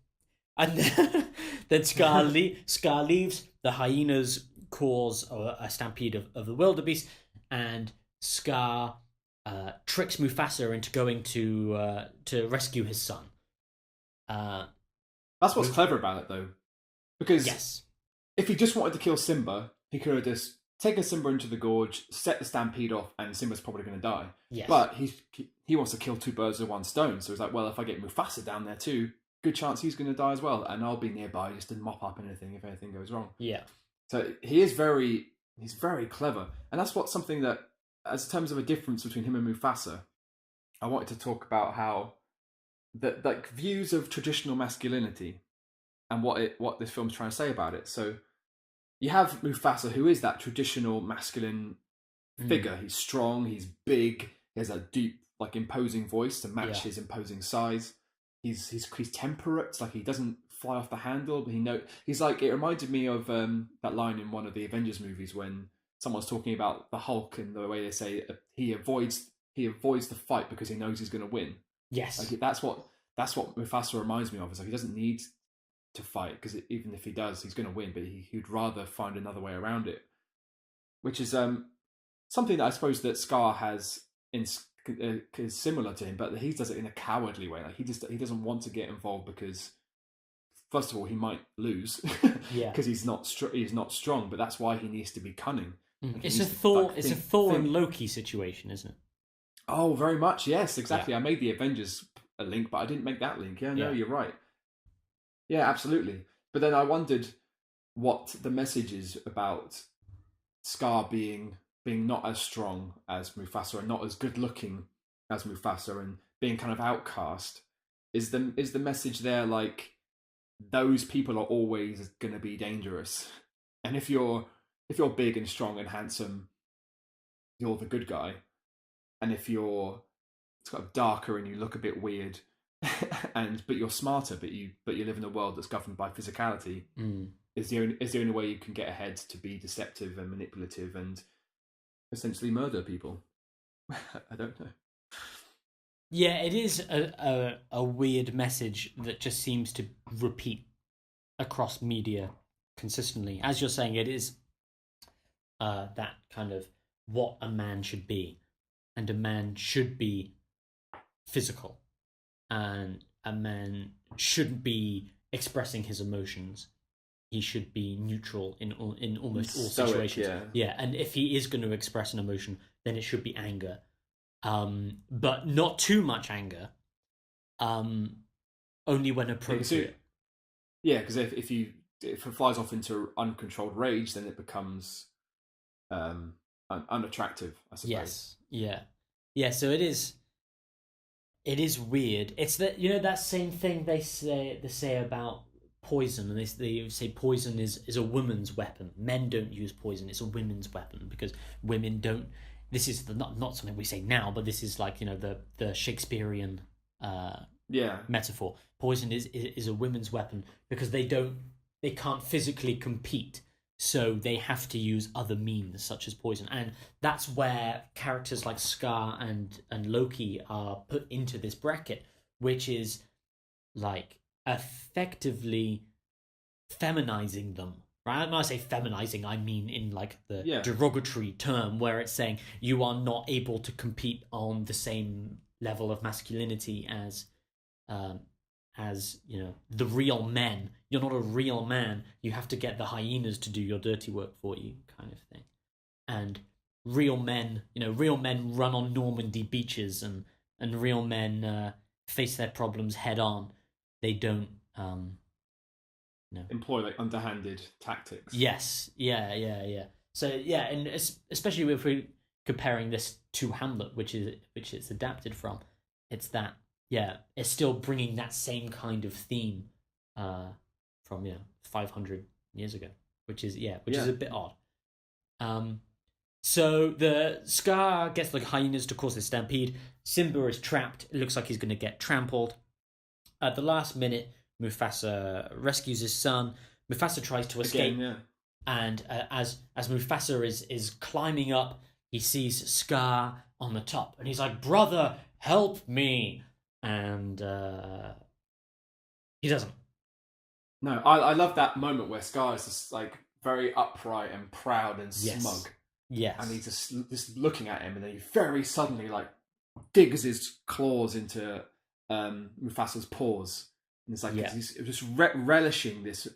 and then Scar leaves. The hyenas cause a stampede of the wildebeest, and Scar tricks Mufasa into going to rescue his son. That's what's clever about it, though, because yes, if he just wanted to kill Simba, he could have just taken Simba into the gorge, set the stampede off, and Simba's probably going to die. Yes. But he wants to kill two birds with one stone, so he's like, well, if I get Mufasa down there too, good chance he's going to die as well, and I'll be nearby just to mop up anything if anything goes wrong. Yeah. So he's very clever, and that's something that, as in terms of a difference between him and Mufasa, I wanted to talk about how that like views of traditional masculinity and what this film's trying to say about it. So you have Mufasa, who is that traditional masculine figure. He's strong, he's big, he has a deep, like, imposing voice to match his imposing size. He's temperate, like he doesn't fly off the handle, but he's like, it reminded me of that line in one of the Avengers movies when someone's talking about the Hulk and the way they say he avoids the fight because he knows he's going to win. Yes, like that's what Mufasa reminds me of. It's like he doesn't need to fight because even if he does, he's going to win, but he'd rather find another way around it, which is something that I suppose that Scar has is similar to him, but he does it in a cowardly way. Like he doesn't want to get involved because, first of all, he might lose because he's not strong, but that's why he needs to be cunning. Like it's a Thor and Loki situation, isn't it? Oh, very much. Yes, exactly. I made the Avengers a link, but I didn't make that link. No, you're right. Yeah, absolutely. But then I wondered what the message is about Scar being not as strong as Mufasa and not as good looking as Mufasa and being kind of outcast. Is the message there like those people are always going to be dangerous, and if you're big and strong and handsome, you're the good guy, and if you're sort of darker and you look a bit weird but you're smarter, but you live in a world that's governed by physicality, is the only way you can get ahead, to be deceptive and manipulative and essentially murder people. I don't know. Yeah, it is a weird message that just seems to repeat across media consistently. As you're saying, it is that kind of what a man should be, and a man should be physical, and a man shouldn't be expressing his emotions. He should be neutral in almost all Stoic, situations. yeah. Yeah, and if he is going to express an emotion, then it should be anger, but not too much anger. Only when appropriate. Yeah, because if it flies off into uncontrolled rage, then it becomes unattractive, I suppose. Yes. Yeah. Yeah. So it is. It is weird. It's that that same thing they say about poison, and they say poison is a woman's weapon. Men don't use poison; it's a women's weapon because women don't. This is not something we say now, but this is like the Shakespearean Yeah, metaphor. Poison is a women's weapon because they can't physically compete, so they have to use other means such as poison, and that's where characters like Scar and Loki are put into this bracket, which is like effectively feminizing them. Right? When I say feminizing, I mean in like the yeah. derogatory term, where it's saying you are not able to compete on the same level of masculinity um, as the real men. You're not a real man. You have to get the hyenas to do your dirty work for you, kind of thing. And real men run on Normandy beaches, and real men face their problems head on. They don't. Employ like underhanded tactics. Yes, yeah. So yeah, and especially if we're comparing this to Hamlet, which it's adapted from, it's that it's still bringing that same kind of theme from 500 years ago, which is a bit odd. So the Scar gets the hyenas to cause this stampede. Simba is trapped. It looks like he's going to get trampled. At the last minute, Mufasa rescues his son. Mufasa tries to escape, and as Mufasa is climbing up, he sees Scar on the top, and he's like, "Brother, help me!" And he doesn't. No, I love that moment where Scar is just like very upright and proud and Yes. smug. Yes. And he's just looking at him, and then he very suddenly like digs his claws into Mufasa's paws, and it's like he's just relishing this,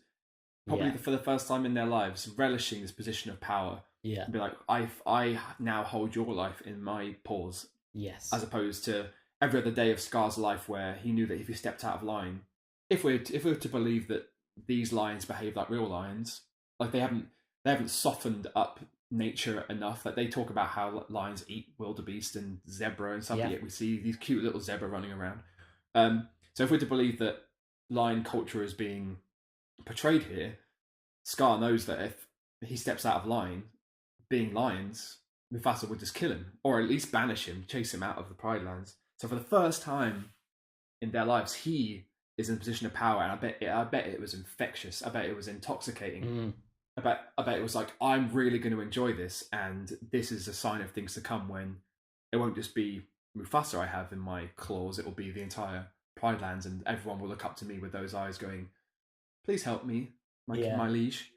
probably for the first time in their lives, relishing this position of power. Yeah. And be like, I now hold your life in my paws. Yes. As opposed to every other day of Scar's life, where he knew that if he stepped out of line, if we were to believe that these lions behave like real lions, like they haven't softened up nature enough. Like they talk about how lions eat wildebeest and zebra and stuff, yet we see these cute little zebra running around. So if we're to believe that lion culture is being portrayed here, Scar knows that if he steps out of line, being lions, Mufasa would just kill him, or at least banish him, chase him out of the Pride Lands. So for the first time in their lives, he is in a position of power, and I bet it was infectious. I bet it was intoxicating. I bet it was like, I'm really going to enjoy this, and this is a sign of things to come, when it won't just be Mufasa I have in my claws, it will be the entire Pride Lands, and everyone will look up to me with those eyes going, please help me, my liege.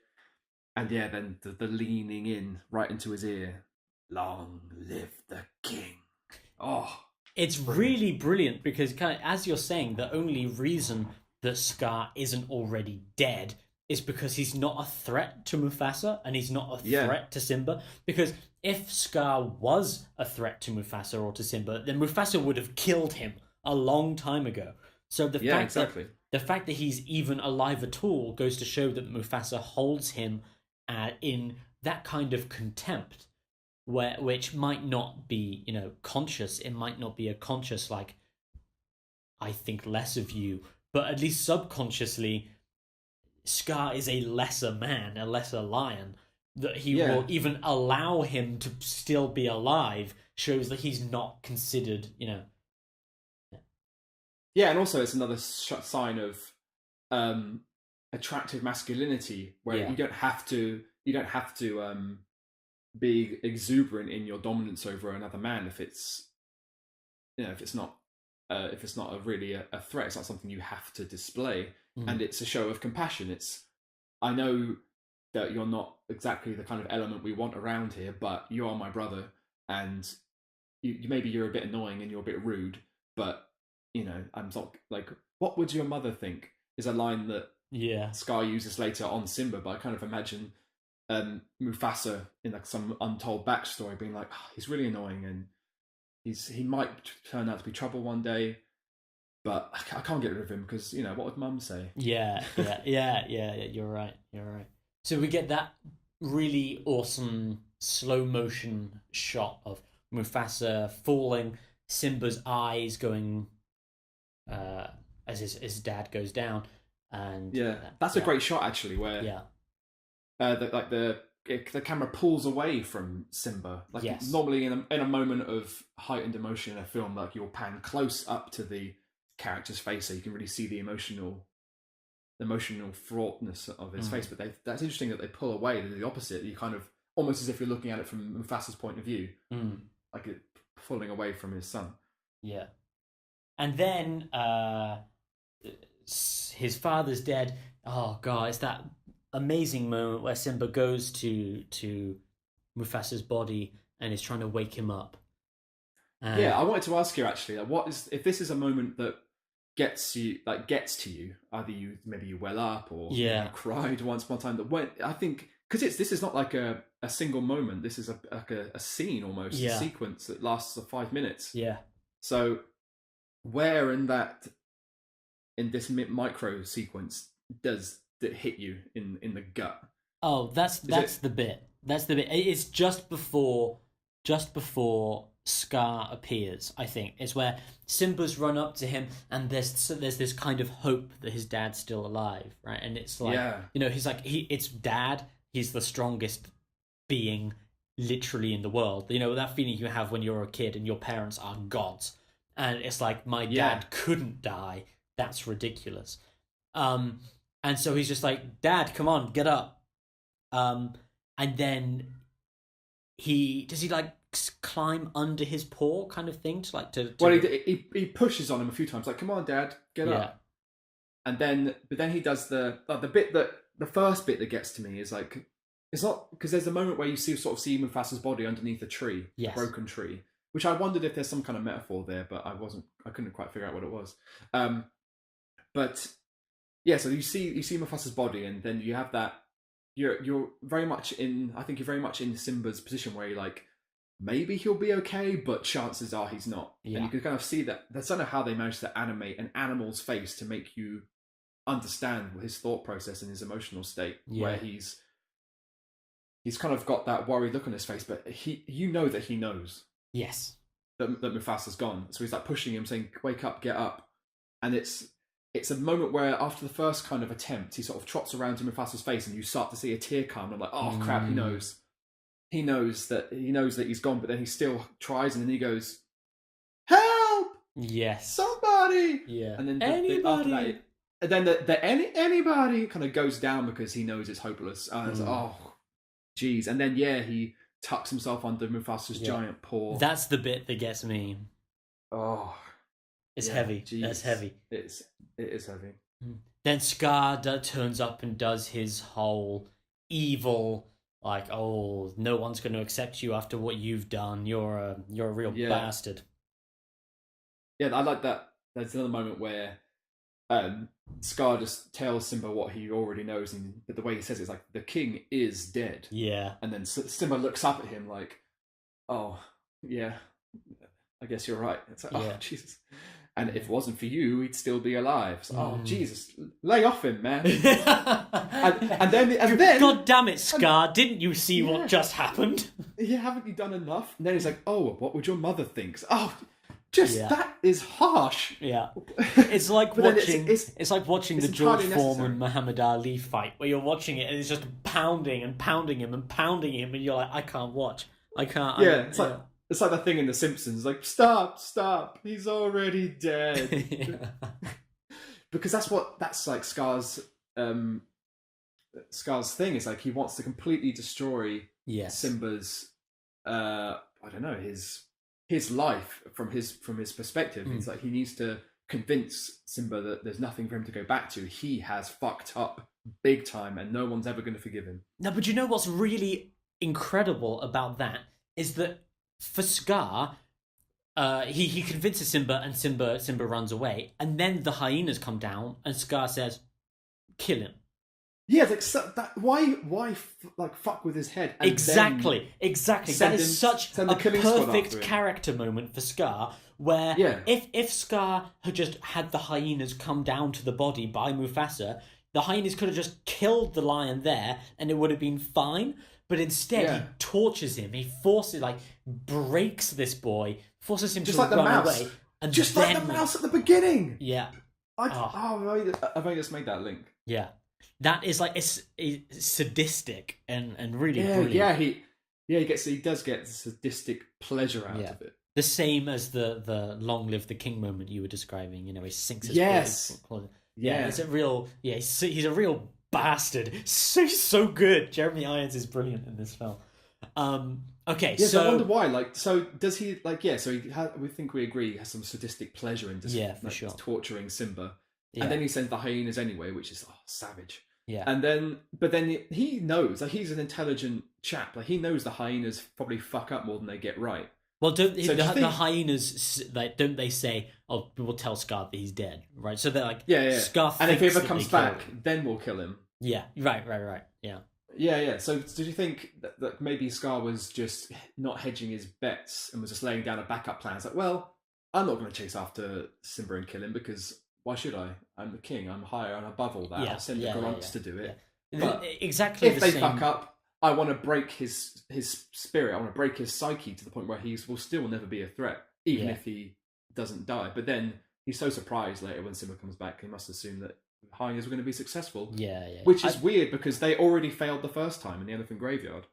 And then the leaning in right into his ear, long live the king. Oh, it's brilliant. Really brilliant, because kind of, as you're saying, the only reason that Scar isn't already dead is because he's not a threat to Mufasa, and he's not a threat to Simba. Because if Scar was a threat to Mufasa or to Simba, then Mufasa would have killed him a long time ago. So the fact that he's even alive at all goes to show that Mufasa holds him in that kind of contempt, which might not be conscious. It might not be a conscious, like, I think less of you, but at least subconsciously, Scar is a lesser man, a lesser lion. That he will even allow him to still be alive shows that he's not considered, Yeah, and also it's another sign of attractive masculinity, where you don't have to be exuberant in your dominance over another man if it's not really a threat. It's not something you have to display, and it's a show of compassion. I know that you're not exactly the kind of element we want around here, but you are my brother, and maybe you're a bit annoying and you're a bit rude, but I'm not like, what would your mother think? is a line that Yeah. Scar uses later on Simba, but I kind of imagine Mufasa in like some untold backstory being like, oh, he's really annoying and he might turn out to be trouble one day, but I can't get rid of him because, you know, what would Mum say? Yeah. You're right. So we get that really awesome slow motion shot of Mufasa falling, Simba's eyes going as his dad goes down, and that's a great shot actually, where the camera pulls away from Simba. Like normally in a moment of heightened emotion in a film, like you'll pan close up to the character's face so you can really see the emotional fraughtness of his face. But that's interesting that they pull away. They do the opposite. You kind of almost as if you're looking at it from Mufasa's point of view, like it pulling away from his son. Yeah, and then his father's dead. Oh god, it's that amazing moment where Simba goes to Mufasa's body and is trying to wake him up. I wanted to ask you actually, like, what is, if this is a moment that gets to you, either maybe you well up or you cried once upon a time. That when I think, because this is not like a single moment. This is a scene almost, a sequence that lasts 5 minutes. Yeah. So where in this micro sequence does it hit you in the gut? Oh, that's the bit. That's the bit. It's just before Scar appears. I think it's where Simba's run up to him, and there's this kind of hope that his dad's still alive, right? And it's like, you know, he's like it's Dad. He's the strongest being literally in the world. You know, that feeling you have when you're a kid and your parents are gods, and it's like, my dad couldn't die. That's ridiculous. And so he's just like, Dad, come on, get up. And then he like climb under his paw, kind of thing, to... Well, he pushes on him a few times, like, come on, Dad, get up. And then, but then he does the first bit that gets to me is like, it's not, because there's a moment where you see Mufasa's body underneath a tree, a broken tree, which I wondered if there's some kind of metaphor there, but I couldn't quite figure out what it was. But yeah, so you see Mufasa's body, and then you have that. You're very much in. I think you're very much in Simba's position where you're like, maybe he'll be okay, but chances are he's not. Yeah. And you can kind of see that. That's not how they managed to animate an animal's face to make you understand his thought process and his emotional state, where he's kind of got that worried look on his face, but you know that he knows. Yes. That Mufasa's gone, so he's like pushing him, saying, "Wake up, get up," and it's a moment where after the first kind of attempt, he sort of trots around to Mufasa's face, and you start to see a tear come. And I'm like, oh crap, he knows that he's gone, but then he still tries, and then he goes, "Help! Yes, somebody!" Yeah, and then anybody. And then anybody kind of goes down because he knows it's hopeless. And it's like, oh, geez. And then he tucks himself under Mufasa's giant paw. That's the bit that gets me. Oh. It's heavy. Geez. That's heavy. It is heavy. Then Scar turns up and does his whole evil, like, oh, no one's going to accept you after what you've done. You're a real bastard. Yeah, I like that. There's another moment where Scar just tells Simba what he already knows, but the way he says it is like, the king is dead. Yeah. And then Simba looks up at him like, oh, yeah, I guess you're right. It's like, oh, Jesus. And if it wasn't for you, he'd still be alive. So, oh, Jesus, lay off him, man. and then... God damn it, Scar, didn't you see what just happened? Yeah, haven't you done enough? And then he's like, oh, what would your mother think? Oh, that is harsh. Yeah. It's like watching it's like watching the George Foreman Muhammad Ali fight, where you're watching it and it's just pounding and pounding him and pounding him, and you're like, I can't watch. I can't. Yeah, it's like that thing in The Simpsons, like, stop, he's already dead. Because that's like Scar's thing. Is like, he wants to completely destroy Simba's I don't know, his life from his perspective. It's like he needs to convince Simba that there's nothing for him to go back to. He has fucked up big time and no one's ever going to forgive him. No, but you know what's really incredible about that is that for Scar, he convinces Simba, and Simba runs away, and then the hyenas come down, and Scar says, kill him. Yeah, like why like fuck with his head? And Exactly. That is such a perfect him. character moment for Scar, where if Scar had just had the hyenas come down to the body by Mufasa, the hyenas could have just killed the lion there, and it would have been fine. But instead, he tortures him. He breaks this boy, forces him just to like run the mouse. away, and just then, like the mouse at the beginning. Yeah. I've only just made that link. Yeah. That is like it's sadistic and really brilliant. He does get sadistic pleasure out of it. The same as the "Long Live the King" moment you were describing. You know, he sinks his claws. It's a real he's a real bastard. So good. Jeremy Irons is brilliant in this film. Okay, so I wonder why. Like, so does he? Like, so we think we agree he has some sadistic pleasure in just for sure torturing Simba. Yeah. And then he sends the hyenas anyway, which is savage. Yeah. And then, but then he knows, like, he's an intelligent chap. Like, he knows the hyenas probably fuck up more than they get right. Well, the hyenas, like, don't they say, "Oh, we'll tell Scar that he's dead," right? So they're like, Scar, and if he ever comes back, then we'll kill him. Yeah. Right. Yeah. Yeah. So did you think that maybe Scar was just not hedging his bets and was just laying down a backup plan? It's like, well, I'm not going to chase after Simba and kill him because why should I? I'm the king. I'm higher and above all that. I'll send the grunts to do it. Yeah. But exactly. If they fuck up, I want to break his spirit. I want to break his psyche to the point where he will still never be a threat, even if he doesn't die. But then he's so surprised later when Simba comes back, he must assume that hyenas were going to be successful. Yeah. Which is weird because they already failed the first time in the elephant graveyard.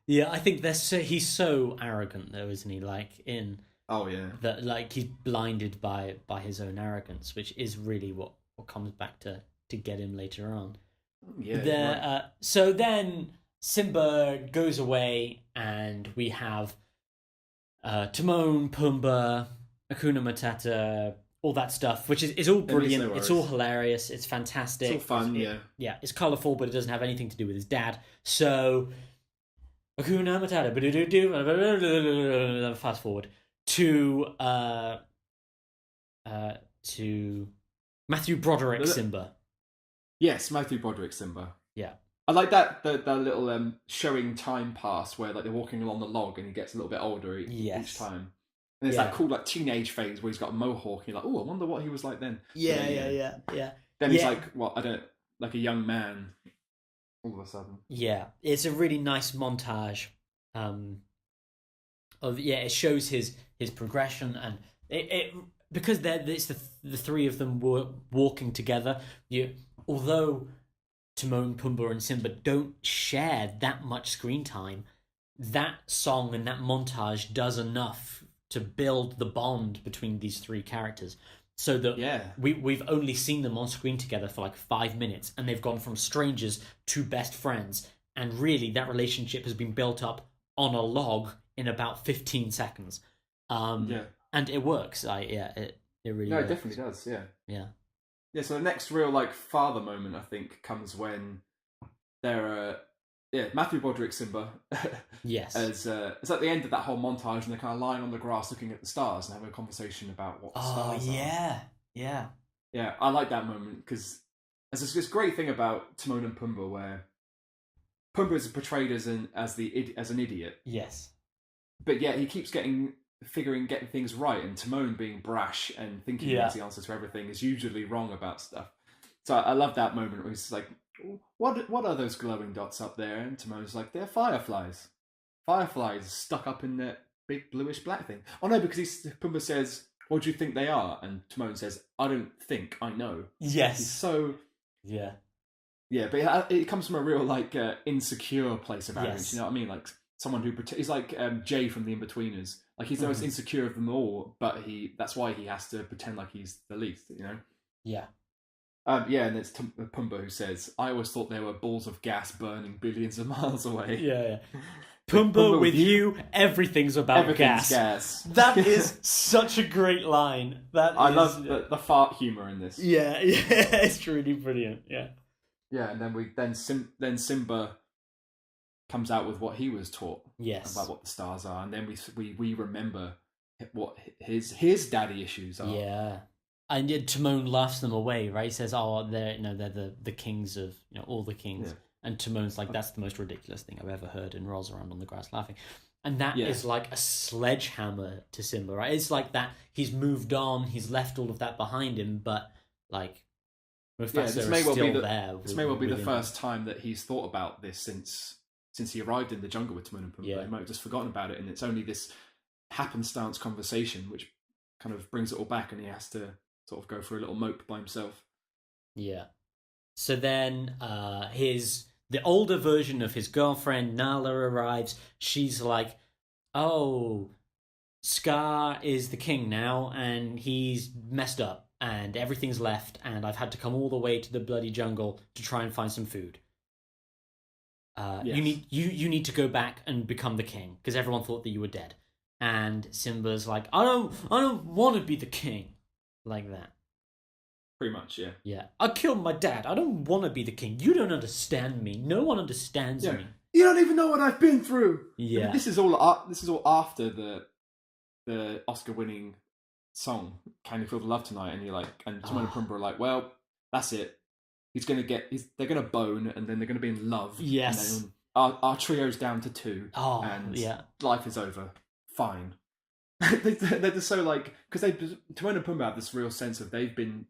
Yeah, I think he's so arrogant though, isn't he? Like in. Oh yeah. That like he's blinded by his own arrogance, which is really what comes back to get him later on. Yeah. So then Simba goes away, and we have Timon, Pumbaa, Hakuna Matata, all that stuff, which is all brilliant. It's all hilarious. It's fantastic. It's all fun. Yeah. It's colourful, but it doesn't have anything to do with his dad. So Hakuna Matata. Fast forward to Matthew Broderick Simba. Yes, Matthew Broderick Simba. Yeah. I like that the little showing time pass where like they're walking along the log and he gets a little bit older each time. And there's that cool like teenage phase where he's got a mohawk and you're like, oh, I wonder what he was like then. Yeah. Then he's like like a young man all of a sudden. Yeah. It's a really nice montage it shows his progression, and it because it's the three of them were walking together. Although Timon, Pumbaa, and Simba don't share that much screen time, that song and that montage does enough to build the bond between these three characters. So that we've only seen them on screen together for like 5 minutes, and they've gone from strangers to best friends. And really, that relationship has been built up on a log in about 15 seconds. And it works. It really works. It definitely does, Yeah. Yeah, so the next real like father moment I think comes when they're Matthew Broderick Simba. Yes. It's at the end of that whole montage and they're kind of lying on the grass looking at the stars and having a conversation about what the stars are. Yeah. Yeah, I like that moment because there's this great thing about Timon and Pumbaa where Pumbaa is portrayed as an idiot. Yes. But yet he keeps getting things right, and Timon being brash and thinking he has the answers to everything is usually wrong about stuff. So I love that moment where he's like, what are those glowing dots up there? And Timon's like, they're fireflies. Fireflies stuck up in that big bluish black thing. Oh no, because Pumbaa says, what do you think they are? And Timon says, I don't think, I know. Yes. He's so... Yeah. Yeah, but it comes from a real like insecure place of arrogance. Yes. You know what I mean? Like someone who he's like Jay from The Inbetweeners. Like he's the most insecure of them all, but that's why he has to pretend like he's the least. You know? Yeah. And it's Pumbaa who says, "I always thought there were balls of gas burning billions of miles away." Yeah. Pumbaa, with you, everything's about gas. That is such a great line. I love the fart humor in this. Yeah, it's really brilliant. Yeah. Yeah, and then Simba comes out with what he was taught about what the stars are, and then we remember what his daddy issues are. Yeah. And yet Timon laughs them away, right? He says, "Oh, they're the kings of all the kings." Yeah. And Timon's like, "That's the most ridiculous thing I've ever heard," and rolls around on the grass laughing. And that Yeah. is like a sledgehammer to Simba, right? It's like that he's moved on, he's left all of that behind him, but like Yeah, Mufasa is still there. this may well be the within first time that he's thought about this since he arrived in the jungle with Timon and Pumbaa. Yeah. He might have just forgotten about it, and it's only this happenstance conversation which kind of brings it all back, and he has to sort of go for a little mope by himself. Yeah. So then the older version of his girlfriend, Nala, arrives. She's like, "Oh, Scar is the king now, and he's messed up, and everything's left, and I've had to come all the way to the bloody jungle to try and find some food. Yes. You need to go back and become the king, because everyone thought that you were dead." And Simba's like, I don't want to be the king," like that. Pretty much, yeah. Yeah, I killed my dad. I don't want to be the king. You don't understand me. No one understands Yeah. me. You don't even know what I've been through. Yeah. This is all after the Oscar-winning song "Can You Feel the Love Tonight," and you're like, and Timon and Pumbaa are like, well, that's it. They're gonna bone, and then they're gonna be in love. Yes. And then our trio's down to 2. Oh, and yeah. life is over. Fine. They're just so like, because Timon and Pumbaa have this real sense of they've been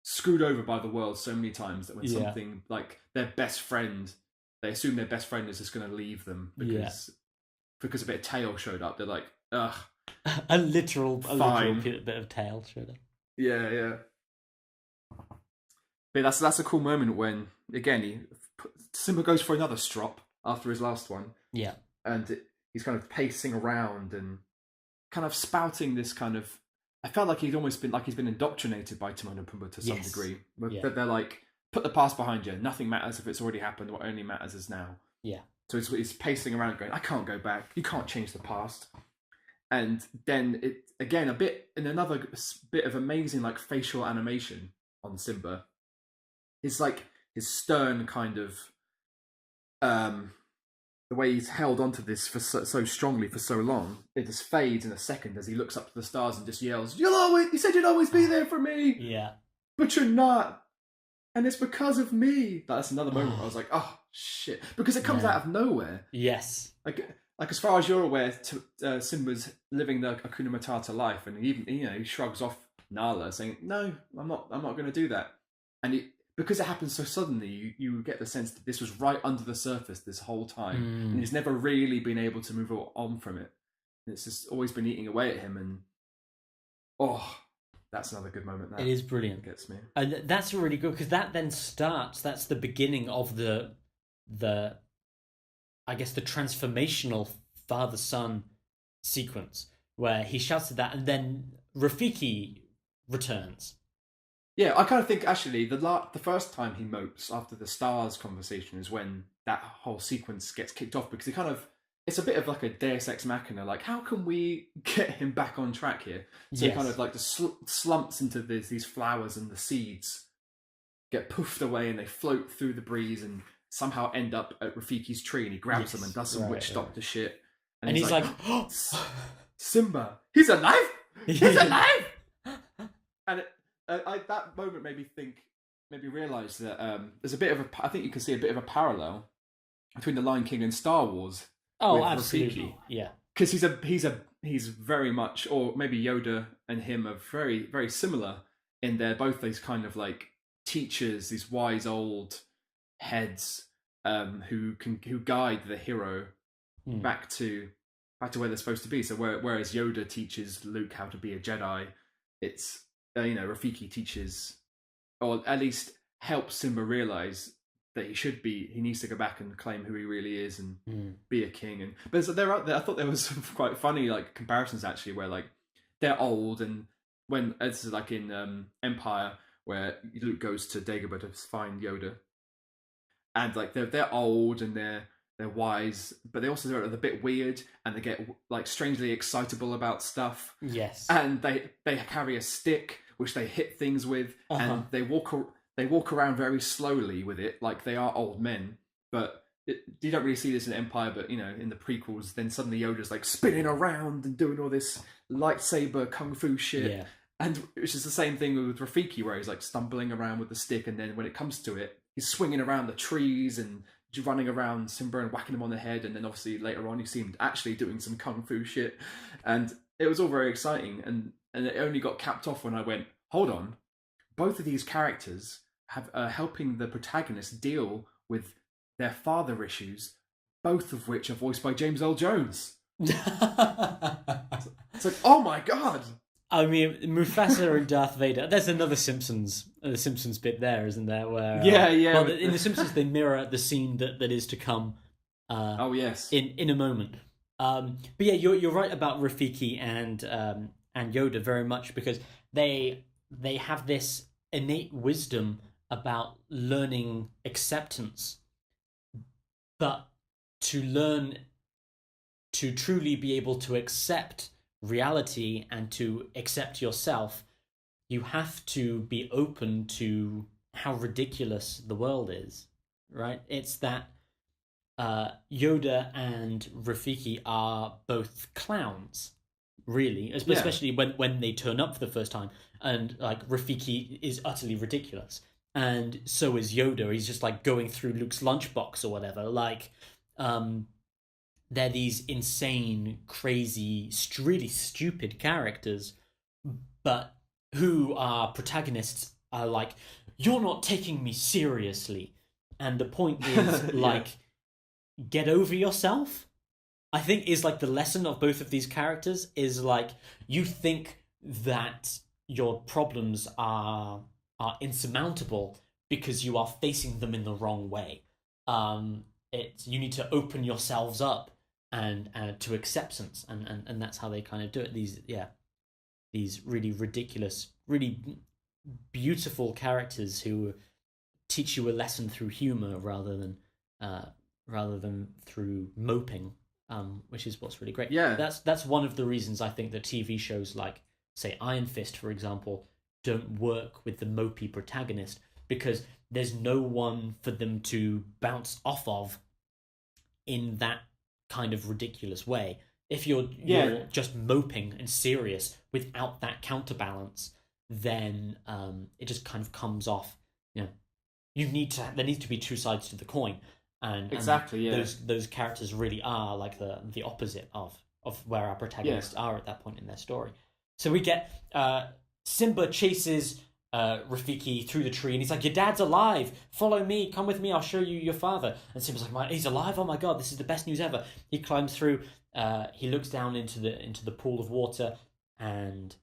screwed over by the world so many times that when something like their best friend, they assume their best friend is just going to leave them because a bit of tail showed up. They're like, ugh. a literal Fine. bit of tail showed up. Yeah. But that's a cool moment when again Simba goes for another strop after his last one. Yeah. And he's kind of pacing around and kind of spouting this kind of. I felt like he's been indoctrinated by Timon and Pumbaa to some degree. Yeah. They're like, put the past behind you. Nothing matters if it's already happened. What only matters is now. Yeah. So he's pacing around going, I can't go back. You can't change the past. And then another bit of amazing like facial animation on Simba. It's like his stern kind of the way he's held onto this for so strongly for so long, it just fades in a second as he looks up to the stars and just yells, you said you'd always be there for me. Yeah. But you're not. And it's because of me. That's another moment where I was like, oh, shit. Because it comes out of nowhere. Yes. Like as far as you're aware, Simba's living the Hakuna Matata life, and he even he shrugs off Nala, saying, "No, I'm not going to do that." And because it happens so suddenly, you get the sense that this was right under the surface this whole time, and he's never really been able to move on from it. And it's just always been eating away at him, and that's another good moment. That it is brilliant. Gets me, and that's really good because that then starts. That's the beginning of the I guess the transformational father-son sequence where he shouts at that, and then Rafiki returns. Yeah, I kind of think actually the first time he mopes after the stars conversation is when that whole sequence gets kicked off, because it's a bit of like a Deus Ex Machina, like how can we get him back on track here? So he kind of like just slumps into these flowers, and the seeds get poofed away and they float through the breeze and somehow end up at Rafiki's tree, and he grabs them and does some witch doctor shit. And he's like Simba, he's alive! He's alive! And that moment made me realise that there's a bit of I think you can see a bit of a parallel between The Lion King and Star Wars. Oh, absolutely, Rafiki. Yeah. Because he's very much, or maybe Yoda and him are very, very similar in they're both these kind of like teachers, these wise old heads who guide the hero back to where they're supposed to be. So whereas Yoda teaches Luke how to be a Jedi, it's Rafiki teaches, or at least helps Simba realize that he needs to go back and claim who he really is and be a king. But I thought there was some quite funny like comparisons actually, where like they're old, and when it's like in Empire where Luke goes to Dagobah to find Yoda, and like they're old and they're wise, but they also are a bit weird, and they get like strangely excitable about stuff. Yes, and they carry a stick which they hit things with, and they walk around very slowly with it, like they are old men. But you don't really see this in Empire, but in the prequels, then suddenly Yoda's like spinning around and doing all this lightsaber kung fu shit. Yeah. And it's just the same thing with Rafiki, where he's like stumbling around with the stick, and then when it comes to it, he's swinging around the trees and running around Simba and whacking him on the head. And then obviously later on, you see him actually doing some kung fu shit, and it was all very exciting. And it only got capped off when I went, hold on, both of these characters have helping the protagonist deal with their father issues, both of which are voiced by James L. Jones. It's like, oh my god. I mean, Mufasa and Darth Vader. There's another Simpsons bit there, isn't there? Where yeah. Well, in the Simpsons, they mirror the scene that is to come. Oh yes. In a moment. But yeah, you're right about Rafiki and Yoda very much, because they have this innate wisdom about learning acceptance, but to learn to truly be able to accept reality and to accept yourself, you have to be open to how ridiculous the world is, right? It's that Yoda and Rafiki are both clowns, really, especially when they turn up for the first time, and like Rafiki is utterly ridiculous, and so is Yoda. He's just like going through Luke's lunchbox or whatever. Like, they're these insane, crazy, really stupid characters, but who are protagonists are like, you're not taking me seriously. And the point is, like, get over yourself, I think, is like the lesson of both of these characters, is like, you think that your problems are insurmountable because you are facing them in the wrong way. You need to open yourselves up and to acceptance, and that's how they kind of do it. These really ridiculous, really beautiful characters who teach you a lesson through humor rather than through moping, which is what's really great. Yeah, that's one of the reasons I think that TV shows like, say, Iron Fist, for example, don't work with the mopey protagonist, because there's no one for them to bounce off of in that kind of ridiculous way. If you're just moping and serious without that counterbalance, then it just kind of comes off. There needs to be two sides to the coin, and exactly. Those characters really are like the opposite of where our protagonists are at that point in their story. So we get Simba chases Rafiki through the tree, and he's like, your dad's alive, follow me, come with me, I'll show you your father. And Simba's like, he's alive, oh my god, this is the best news ever. He climbs through, he looks down into the pool of water, and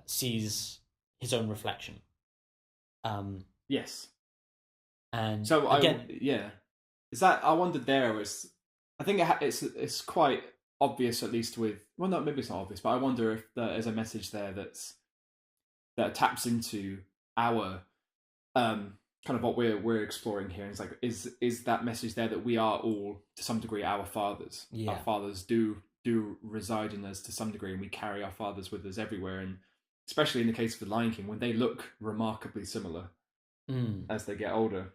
sees his own reflection. Yes. And so again, is that, I wondered there was, I think it's quite obvious, at least with, well, no, maybe it's not obvious, but I wonder if there's a message there that taps into our kind of what we're exploring here. And it's like, is that message there that we are all, to some degree, our fathers? Our fathers do reside in us to some degree, and we carry our fathers with us everywhere. And especially in the case of the Lion King, when they look remarkably similar as they get older.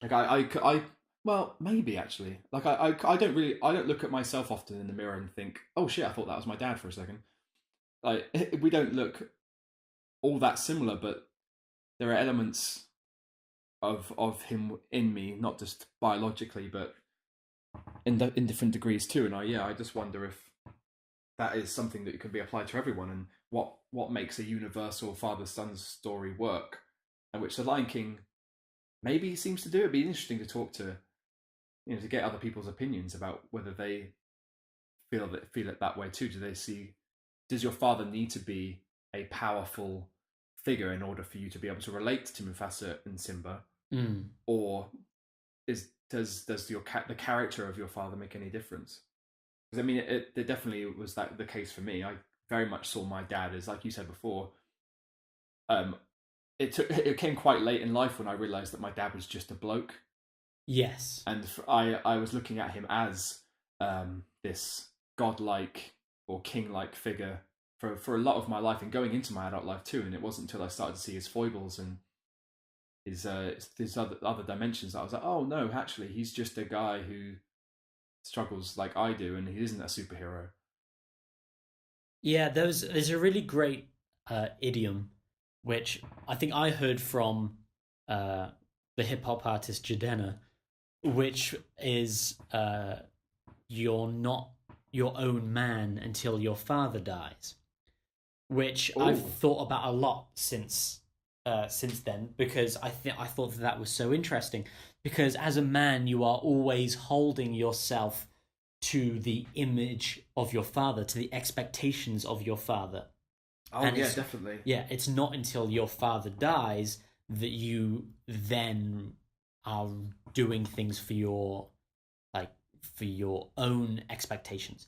Like I well, maybe actually, like I don't look at myself often in the mirror and think, oh shit, I thought that was my dad for a second. Like, we don't look all that similar, but there are elements of him in me, not just biologically, but in different degrees too. And I just wonder if that is something that can be applied to everyone, and what makes a universal father-son story work, and which the Lion King maybe seems to do. It'd be interesting to talk to, to get other people's opinions about whether they feel it that way too. Does your father need to be a powerful figure in order for you to be able to relate to Mufasa and Simba, or does the character of your father make any difference? Because I mean, it definitely was the case for me. I very much saw my dad as, like you said before. It came quite late in life when I realised that my dad was just a bloke. Yes, and I was looking at him as this godlike or king-like figure for a lot of my life, and going into my adult life too. And it wasn't until I started to see his foibles and his other dimensions that I was like, oh no, actually, he's just a guy who struggles like I do, and he isn't a superhero. Yeah, there's a really great idiom, which I think I heard from the hip hop artist Jadena, which is you're not your own man until your father dies, which Ooh. I've thought about a lot since then, because I thought that was so interesting, because as a man you are always holding yourself to the image of your father, to the expectations of your father. Oh, And yeah, it's, definitely. yeah, it's not until your father dies that you then are doing things for your own expectations.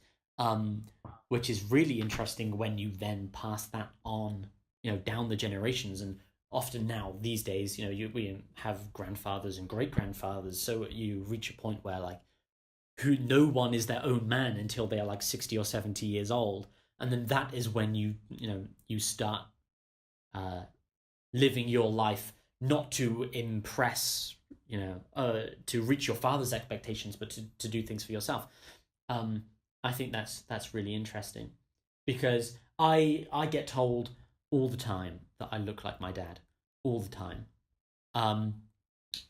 Which is really interesting when you then pass that on, down the generations. And often now these days, we have grandfathers and great grandfathers, so you reach a point where like who no one is their own man until they are like 60 or 70 years old, and then that is when you start living your life not to impress, to reach your father's expectations, but to do things for yourself. I think that's really interesting, because I get told all the time that I look like my dad, all the time.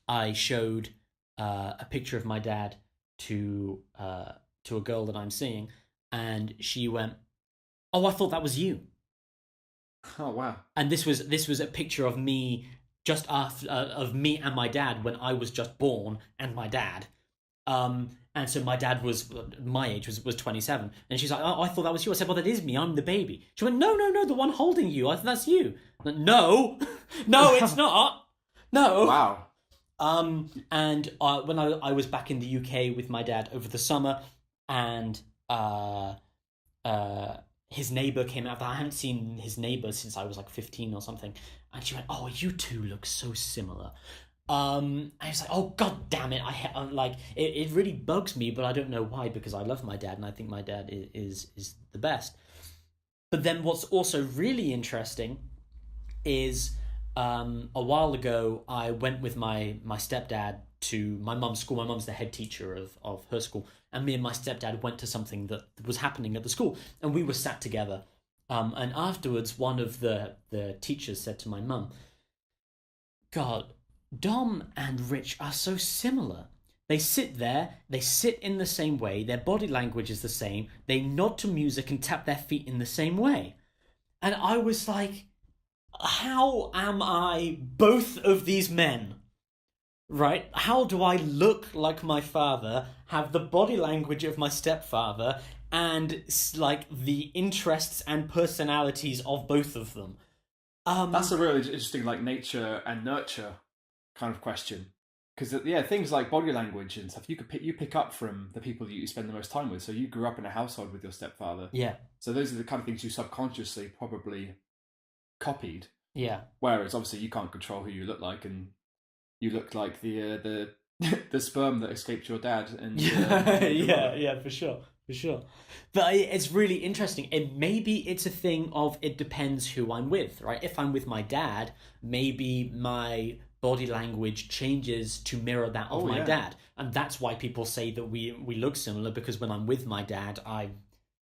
I showed a picture of my dad to a girl that I'm seeing, and she went, "Oh, I thought that was you." Oh, wow. And this was a picture of me just after of me and my dad when I was just born, and my dad. And so my dad was my age, was 27, and she's like, "Oh, I thought that was you." I said, "Well, that is me. I'm the baby." She went, "No, no, no, the one holding you. I thought that's you." I went, "No, no, it's not. No." Wow. And when I was back in the UK with my dad over the summer, and his neighbor came out. I hadn't seen his neighbor since I was like 15 or something, and she went, "Oh, you two look so similar." I was like, "Oh, god damn it!" I'm like, it really bugs me, but I don't know why, because I love my dad and I think my dad is the best. But then what's also really interesting is a while ago I went with my stepdad to my mum's school. My mum's the head teacher of her school, and me and my stepdad went to something that was happening at the school, and we were sat together. And afterwards, one of the teachers said to my mum, "God, Dom and Rich are so similar. They sit there, they sit in the same way, their body language is the same, they nod to music and tap their feet in the same way." And I was like, how am I both of these men? Right? How do I look like my father, have the body language of my stepfather, and like the interests and personalities of both of them? That's a really interesting, like, nature and nurture kind of question. Because things like body language and stuff, you pick up from the people that you spend the most time with. So you grew up in a household with your stepfather. Yeah. So those are the kind of things you subconsciously probably copied. Yeah. Whereas obviously you can't control who you look like, and you look like the the sperm that escaped your dad. And yeah, for sure. But it's really interesting. And maybe it's a thing of, it depends who I'm with, right? If I'm with my dad, maybe my body language changes to mirror that of my dad, and that's why people say that we look similar, because when I'm with my dad,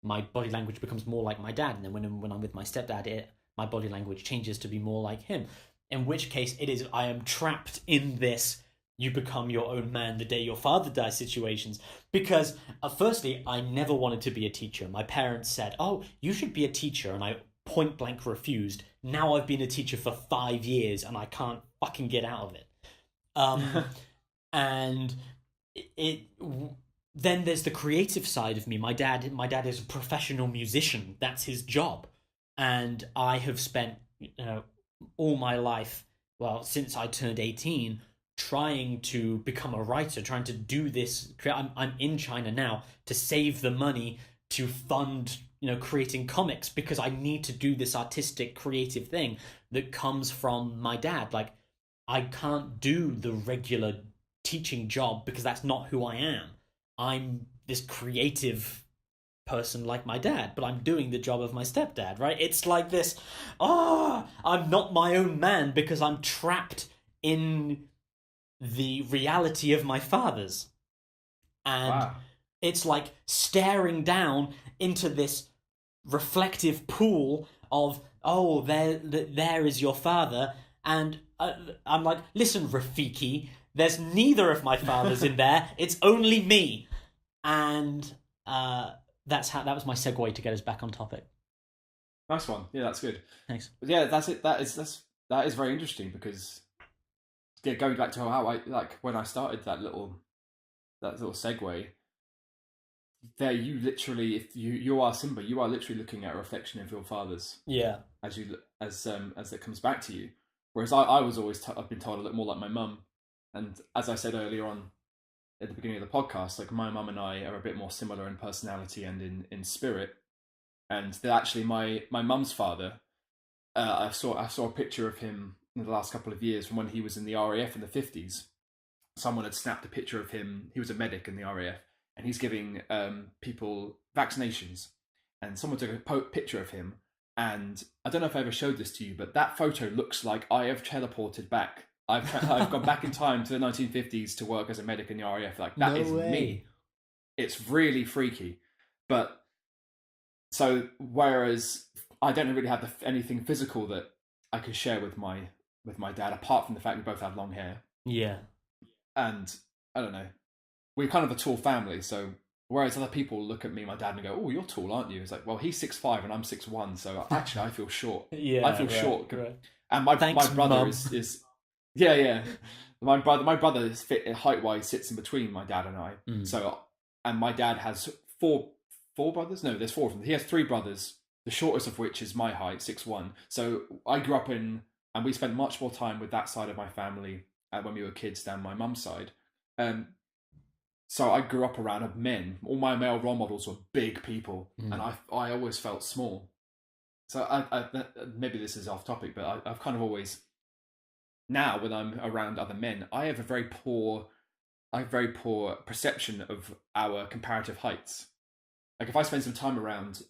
my body language becomes more like my dad, and then when I'm with my stepdad, my body language changes to be more like him. In which case, I am trapped in this "you become your own man the day your father dies" situations. Because firstly, I never wanted to be a teacher. My parents said, "Oh, you should be a teacher," and I point blank refused. Now I've been a teacher for 5 years and I can't fucking get out of it. And then there's the creative side of me. My dad is a professional musician. That's his job. And I have spent all my life, well, since I turned 18, trying to become a writer, trying to do this. I'm in China now to save the money to fund creating comics, because I need to do this artistic creative thing that comes from my dad. Like, I can't do the regular teaching job because that's not who I am. I'm this creative person like my dad, but I'm doing the job of my stepdad, right? It's like this, I'm not my own man because I'm trapped in the reality of my father's. And it's like staring down into this reflective pool of, there is your father, and I'm like, listen, Rafiki, there's neither of my fathers in there. It's only me, and that was my segue to get us back on topic. Nice one. Yeah, that's good. Thanks. But yeah, that's it. That is very interesting because going back to how I when I started that little segue. There, you literally, if you are Simba, you are literally looking at a reflection of your father's. Yeah. As it comes back to you. Whereas I was always I've been told a little more like my mum, and as I said earlier on at the beginning of the podcast, like my mum and I are a bit more similar in personality and in spirit. And that actually my mum's father, I saw a picture of him in the last couple of years from when he was in the RAF in the 50s. Someone had snapped a picture of him. He was a medic in the RAF. And he's giving people vaccinations. And someone took a picture of him. And I don't know if I ever showed this to you, but that photo looks like I have teleported back. I've gone back in time to the 1950s to work as a medic in the RAF. Like, that is me. It's really freaky. But, so, whereas I don't really have anything physical that I can share with my dad, apart from the fact we both have long hair. Yeah. And, I don't know. We're kind of a tall family, so whereas other people look at me, my dad, and go, "Oh, you're tall, aren't you?" It's like, well, he's 6'5" and I'm 6'1", so actually I feel short. Yeah, I feel short. Right. And my brother Mum. is yeah. My brother is fit height wise sits in between my dad and I. So, and my dad has four brothers. No, there's four of them. He has three brothers. The shortest of which is my height, 6'1". So I grew up and we spent much more time with that side of my family when we were kids than my mum's side. So I grew up around men. All my male role models were big people, and I always felt small. So I maybe this is off topic, but I've kind of always, now when I'm around other men, I have a very poor perception of our comparative heights. Like if I spend some time around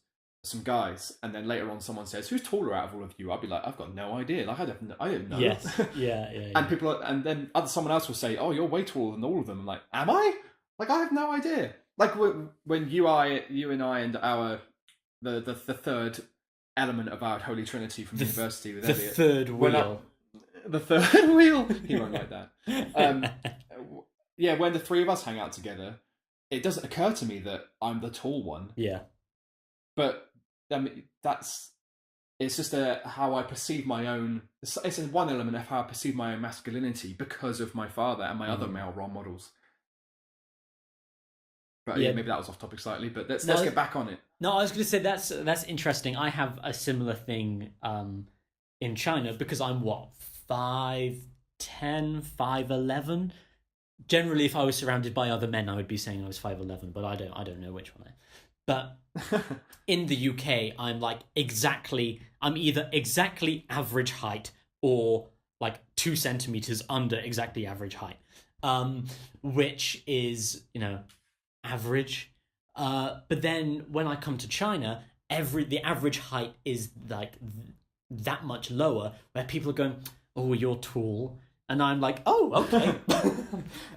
some guys, and then later on someone says, "Who's taller out of all of you?" I'll be like, "I've got no idea. Like I don't know." Yes. Yeah. And then someone else will say, "Oh, you're way taller than all of them." I'm like, "Am I?" Like I have no idea. Like when you and I and our the third element of our Holy Trinity from university with Elliot, third wheel. The third wheel. He won't like that. Yeah, when the three of us hang out together, it doesn't occur to me that I'm the tall one. Yeah. But it's just how I perceive my own. It's one element of how I perceive my own masculinity because of my father and my other male role models. But yeah, maybe that was off topic slightly. But let's get back on it. No, I was going to say that's interesting. I have a similar thing in China because I'm 5'10", 5'11". Generally, if I was surrounded by other men, I would be saying I was 5'11", but I don't know which one I am. But in the UK, I'm either exactly average height or like 2 centimeters under exactly average height, which is, average. But then when I come to China, the average height is like that much lower, where people are going, "Oh, you're tall." And I'm like, "Oh, okay."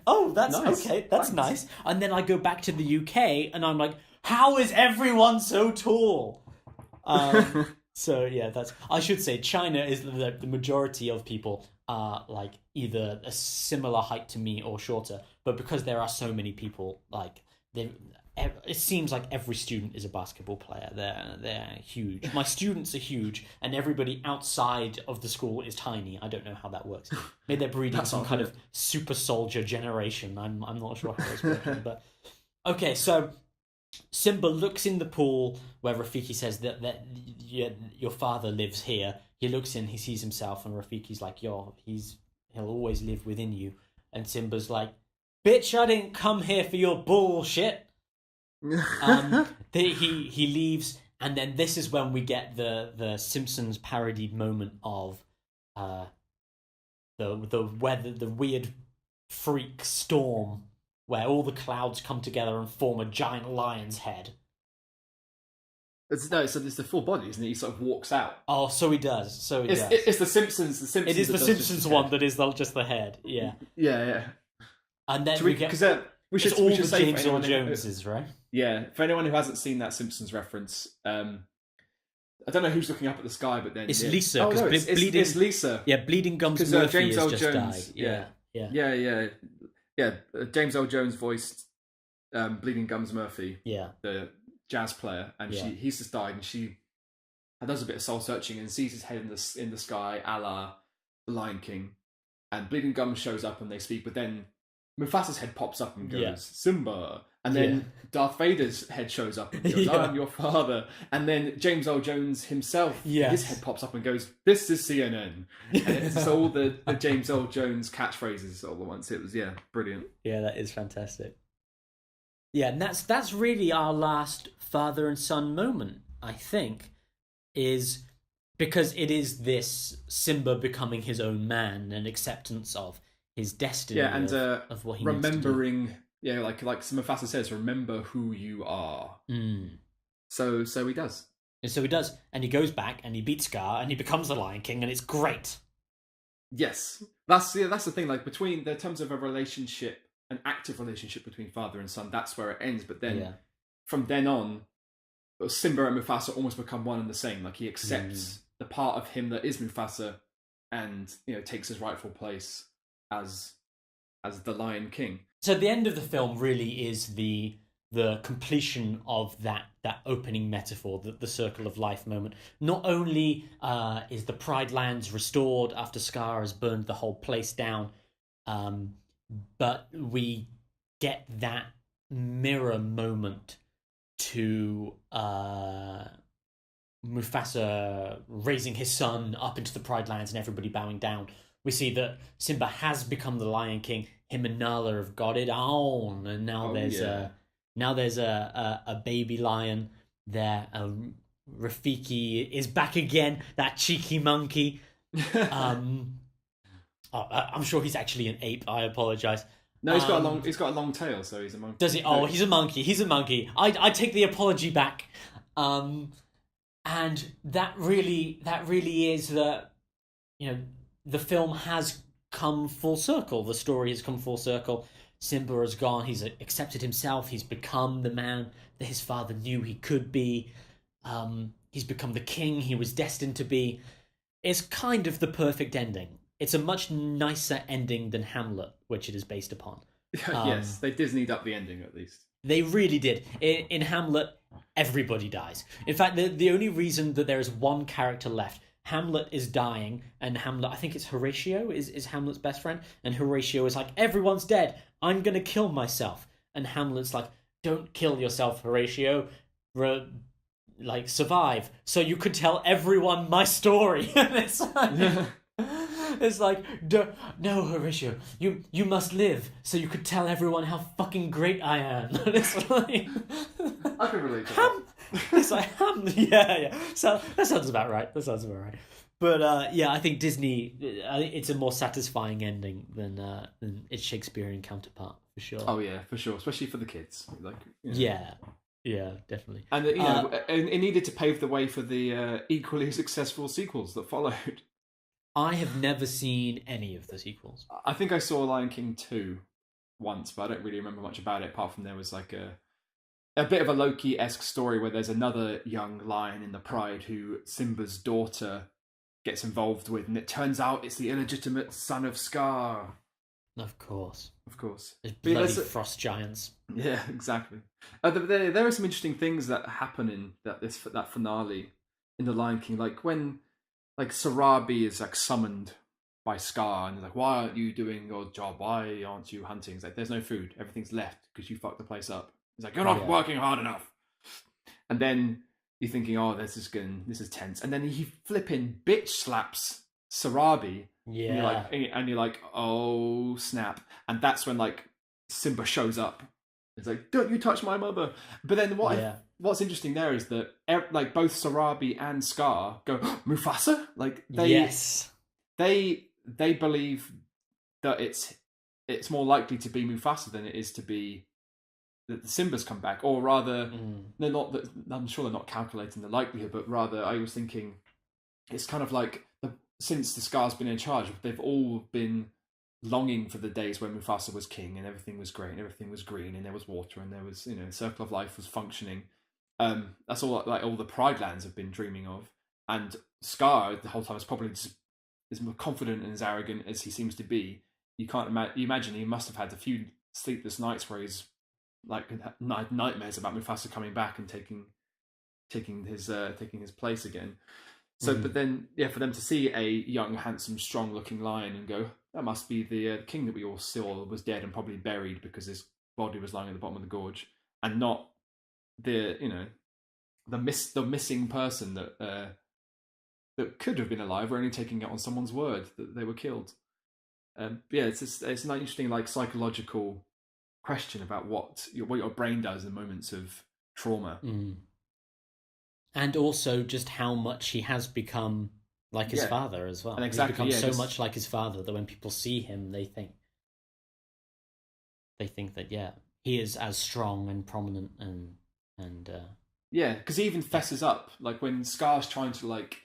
"Oh, that's nice. Okay. That's Thanks. Nice." And then I go back to the UK and I'm like, "How is everyone so tall?" So yeah, I should say China is the majority of people are like either a similar height to me or shorter. But because there are so many people, like it seems like every student is a basketball player. They're huge. My students are huge, and everybody outside of the school is tiny. I don't know how that works. Maybe they're breeding some kind of super soldier generation. I'm not sure how it's working. But okay, so Simba looks in the pool where Rafiki says that your father lives here. He looks in, he sees himself, and Rafiki's like, he'll always live within you. And Simba's like, "Bitch, I didn't come here for your bullshit." He leaves, and then this is when we get the Simpsons parodied moment of the weather, the weird freak storm where all the clouds come together and form a giant lion's head. It's the full body, isn't it? He sort of walks out. Oh, so he does. It's the Simpsons. The Simpsons. It is the Simpsons one that is just the head. Yeah. Yeah. And then we should all the say James Earl Joneses, right? Yeah. For anyone who hasn't seen that Simpsons reference, I don't know who's looking up at the sky, but then It's Lisa. Oh 'Cause no, bleeding. it's Lisa. Yeah, Bleeding Gums 'Cause, Murphy James has Earl just Jones, died. Yeah. yeah. James Earl Jones voiced Bleeding Gums Murphy, Yeah. the jazz player, and Yeah. he's just died, and she does a bit of soul searching and sees his head in the sky, a la The Lion King, and Bleeding Gums shows up and they speak, but then Mufasa's head pops up and goes, Yeah. Simba. And then Darth Vader's head shows up and goes, Yeah. I'm your father. And then James Earl Jones himself, Yes. his head pops up and goes, this is CNN. And it's just all the James Earl Jones catchphrases all at once. It was, brilliant. Yeah, that is fantastic. Yeah, and that's really our last father and son moment, I think, is because it is this Simba becoming his own man and acceptance of his destiny. Yeah, and of what he remembering, needs to do. like Mufasa says, remember who you are. Mm. So he does. And so he does, and he goes back and he beats Scar and he becomes the Lion King, and it's great. Yes, that's the thing. Like in terms of a relationship, an active relationship between father and son, that's where it ends. But then from then on, Simba and Mufasa almost become one and the same. Like he accepts the part of him that is Mufasa, and takes his rightful place as the Lion King. So the end of the film really is the completion of that opening metaphor, the circle of life moment. Not only is the Pride Lands restored after Scar has burned the whole place down, but we get that mirror moment to Mufasa raising his son up into the Pride Lands and everybody bowing down. We see that Simba has become the Lion King. Him and Nala have got it on, and now there's a baby lion there. Rafiki is back again. That cheeky monkey. I'm sure he's actually an ape. I apologize. No, he's got a long tail, so he's a monkey. Does he? Oh, he's a monkey. He's a monkey. I take the apology back. And that really is that, the film has come full circle. The story has come full circle. Simba has gone. He's accepted himself. He's become the man that his father knew he could be. He's become the king he was destined to be. It's kind of the perfect ending. It's a much nicer ending than Hamlet, which it is based upon. Yes, they Disneyed up the ending at least. They really did. In Hamlet, everybody dies. In fact, the only reason that there is one character left, Hamlet is dying, and Hamlet, I think it's Horatio, is Hamlet's best friend, and Horatio is like, everyone's dead, I'm gonna kill myself. And Hamlet's like, don't kill yourself, Horatio, survive, so you could tell everyone my story. And it's like, no, Horatio, you must live, so you could tell everyone how fucking great I am. And it's like... I can relate to that. It's like, yeah. So that sounds about right. But I think Disney, it's a more satisfying ending than its Shakespearean counterpart, for sure. Oh yeah, for sure, especially for the kids. Yeah, definitely. And it needed to pave the way for the equally successful sequels that followed. I have never seen any of the sequels. I think I saw Lion King 2 once, but I don't really remember much about it, apart from there was like a bit of a Loki-esque story where there's another young lion in the Pride who Simba's daughter gets involved with, and it turns out it's the illegitimate son of Scar. Of course. There's bloody frost giants. Yeah, exactly. There are some interesting things that happen in that finale in The Lion King, like when Sarabi is summoned by Scar, and he's like, why aren't you doing your job? Why aren't you hunting? It's like, there's no food. Everything's left because you fucked the place up. He's like, you're not working hard enough. And then you're thinking, oh, this is tense. And then he flipping bitch slaps Sarabi. Yeah. And you're like, oh, snap. And that's when Simba shows up. It's like, don't you touch my mother. But then what's interesting there is that both Sarabi and Scar go, Mufasa? They believe that it's more likely to be Mufasa than it is to be that the Simba's come back, or rather, they're not. I'm sure they're not calculating the likelihood, but rather, I was thinking it's kind of like since the Scar's been in charge, they've all been longing for the days when Mufasa was king and everything was great and everything was green and there was water and there was, the circle of life was functioning. That's all all the Pride Lands have been dreaming of. and Scar the whole time is probably just as confident and as arrogant as he seems to be. You can't you imagine he must have had a few sleepless nights where he's like nightmares about Mufasa coming back and taking his place again. So, but then, yeah, for them to see a young, handsome, strong-looking lion and go, that must be the king that we all saw was dead and probably buried because his body was lying at the bottom of the gorge, and not the the missing person that could have been alive. We're only taking it on someone's word that they were killed. Yeah, it's an interesting like psychological question about what your brain does in moments of trauma. And also just how much he has become like his father as well. And exactly, he's become so much like his father that when people see him, they think that he is as strong and prominent and yeah, because he even fesses up like when Scar's trying to like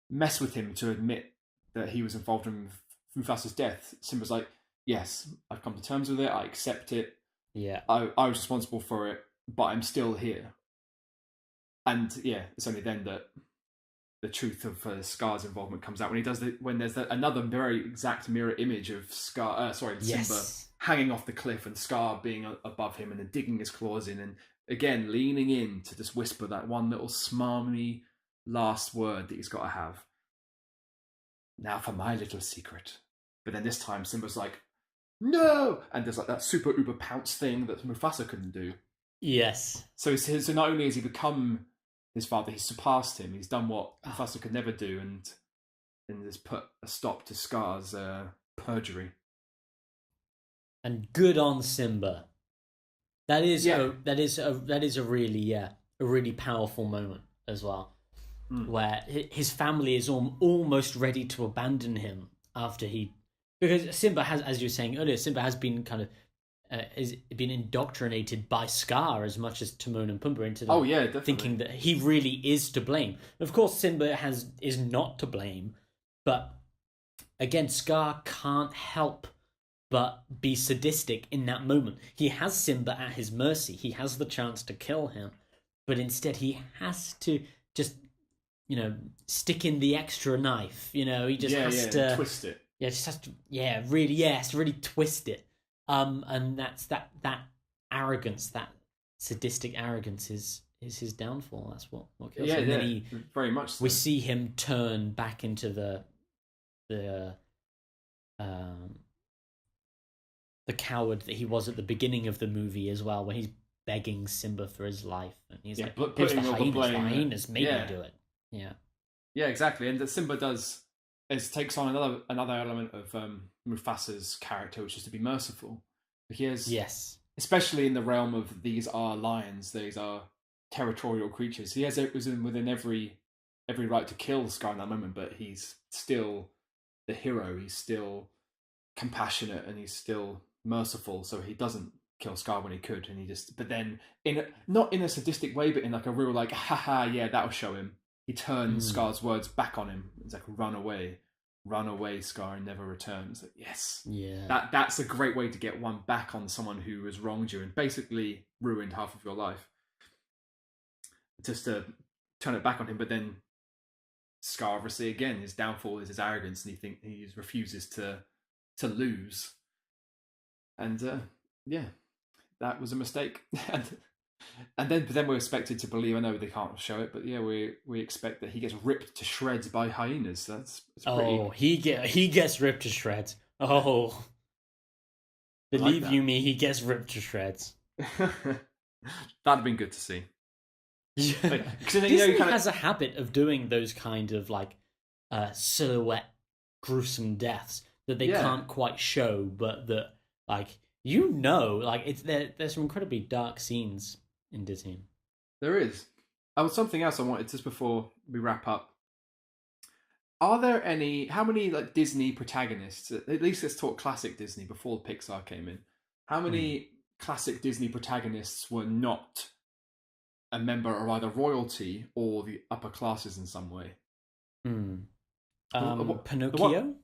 mess with him to admit that he was involved in Mufasa's death. Simba's like, yes, I've come to terms with it. I accept it. Yeah, I was responsible for it, but I'm still here. And yeah, it's only then that the truth of Scar's involvement comes out when he does when there's another very exact mirror image of Simba hanging off the cliff and Scar being above him and then digging his claws in and again leaning in to just whisper that one little smarmy last word that he's got to have. Now for my little secret. But then this time Simba's like, no! And there's like that super uber pounce thing that Mufasa couldn't do. Yes. So not only has he become his father, he's surpassed him. He's done what Mufasa could never do, and has put a stop to Scar's perjury. And good on Simba. That is a really powerful moment as well, where his family is almost ready to abandon him because Simba has, as you were saying earlier, Simba has been kind of has been indoctrinated by Scar as much as Timon and Pumbaa into thinking that he really is to blame. Of course, Simba is not to blame, but again, Scar can't help but be sadistic in that moment. He has Simba at his mercy. He has the chance to kill him, but instead he has to just, stick in the extra knife. He just has to twist it. Yeah, just has to really twist it. And that's that arrogance, that sadistic arrogance is his downfall. That's what kills him. And then very much so. We see him turn back into the coward that he was at the beginning of the movie as well, when he's begging Simba for his life, and he's like, putting all the blame. The hyenas made me do it. Yeah, exactly. And that Simba takes on another element of Mufasa's character, which is to be merciful. He has, especially in the realm of these are lions, these are territorial creatures. He has within every right to kill Scar in that moment, but he's still the hero. He's still compassionate and he's still merciful. So he doesn't kill Scar when he could, and but then not in a sadistic way, but in like a real like, haha, yeah, that'll show him. He turns Scar's words back on him. It's like, run away, Scar, and never return. It's like, yes. Yeah. That's a great way to get one back on someone who has wronged you and basically ruined half of your life. Just to turn it back on him, but then Scar, obviously, again, his downfall is his arrogance, and he refuses to lose. And that was a mistake. And then we're expected to believe. I know they can't show it, but yeah, we expect that he gets ripped to shreds by hyenas. That's pretty. Oh, he gets ripped to shreds. Oh, believe you me, he gets ripped to shreds. That'd have been good to see. Yeah. Disney has a habit of doing those kind of like silhouette gruesome deaths that they can't quite show, but that there's some incredibly dark scenes in Disney. There is. Something else I wanted just before we wrap up. How many like Disney protagonists, at least let's talk classic Disney before Pixar came in, how many classic Disney protagonists were not a member of either royalty or the upper classes in some way? Pinocchio?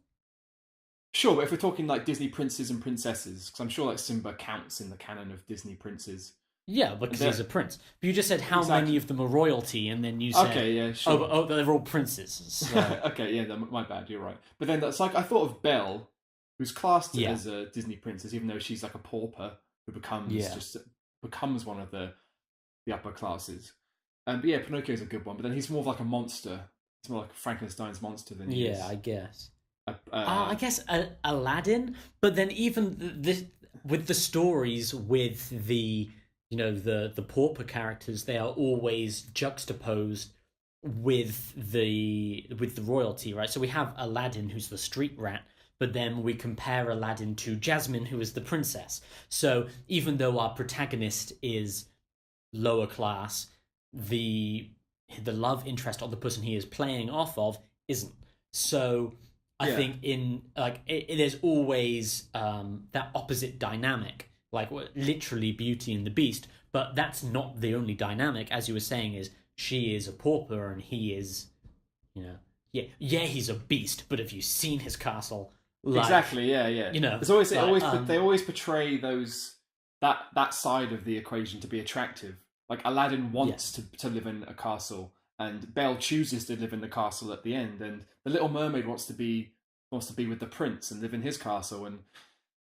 Sure, but if we're talking like Disney princes and princesses, because I'm sure like Simba counts in the canon of Disney princes. Yeah, because he's a prince. But you just said how Exactly. many of them are royalty, and then you said, Okay, yeah, oh, sure. they're all princes. So, Okay, yeah, my bad. You're right. But then that's like I thought of Belle, who's classed yeah, as a Disney princess, even though she's like a pauper who yeah. becomes one of the upper classes. But yeah, Pinocchio's a good one. But then he's more of like a monster. It's more like Frankenstein's monster than he Yeah, is. I guess. A, I guess Aladdin, but then even this with the stories with the the pauper characters, they are always juxtaposed with the royalty, right? So we have Aladdin, who's the street rat, but then we compare Aladdin to Jasmine, who is the princess. So even though our protagonist is lower class, the love interest of the person he is playing off of isn't. So I yeah, think in like there's always that opposite dynamic, like literally Beauty and the Beast. But that's not the only dynamic, as you were saying. Is she is a pauper and he is, yeah, he's a beast. But have you seen his castle? Like, exactly. Yeah, yeah. There's they always portray that side of the equation to be attractive. Like Aladdin yeah, wants to live in a castle, and Belle chooses to live in the castle at the end, and the Little Mermaid wants to be with the prince and live in his castle. And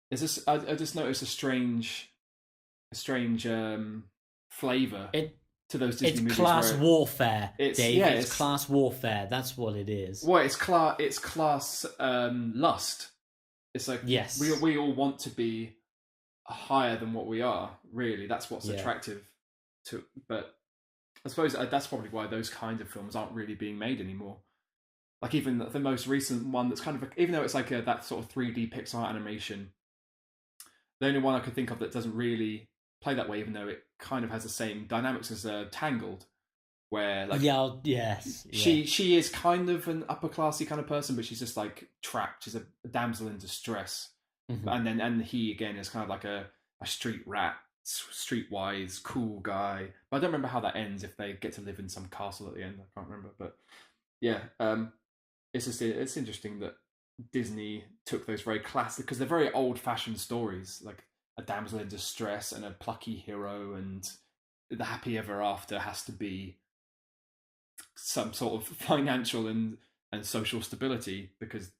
is this? I just noticed a strange flavor it to those it's Disney movies class where warfare, it's Dave. yeah It's class warfare. That's what it is. well it's class lust. It's like Yes. we all want to be higher than what we are. Really, that's what's Yeah. attractive to. But I suppose that's probably why those kinds of films aren't really being made anymore. Like even the most recent one that's kind of even though it's like that sort of 3D Pixar animation, the only one I could think of that doesn't really play that way, even though it kind of has the same dynamics as Tangled, where like Yeah. Yes. Yeah. she is kind of an upper classy kind of person, but she's just like trapped. She's a damsel in distress, Hmm. and he again is kind of like a street rat, streetwise cool guy. But I don't remember how that ends. If they get to live in some castle at the end, I can't remember. But yeah, it's interesting that Disney took those very classic because they're very old fashioned stories, like a damsel in distress and a plucky hero, and the happy ever after has to be some sort of financial and social stability because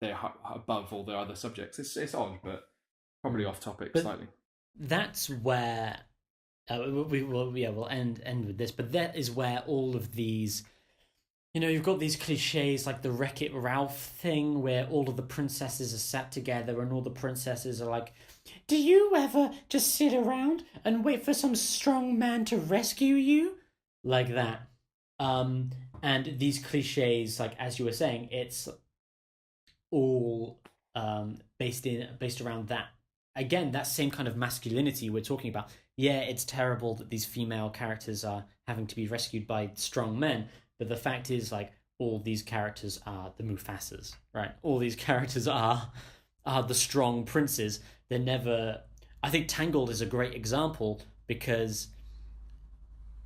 they're above all the other subjects. It's odd, but probably Mm. off topic But slightly. that's where we will. Yeah, we'll end with this. But that is where all of these. You've got these cliches like the Wreck It Ralph thing, where all of the princesses are sat together and all the princesses are like, do you ever just sit around and wait for some strong man to rescue you? Like that. Um, and these cliches, like as you were saying, it's all based around that. Again, that same kind of masculinity we're talking about. Yeah, it's terrible that these female characters are having to be rescued by strong men, but the fact is, like, all these characters are the Mufasas, right? All these characters are the strong princes. They're never. I think Tangled is a great example because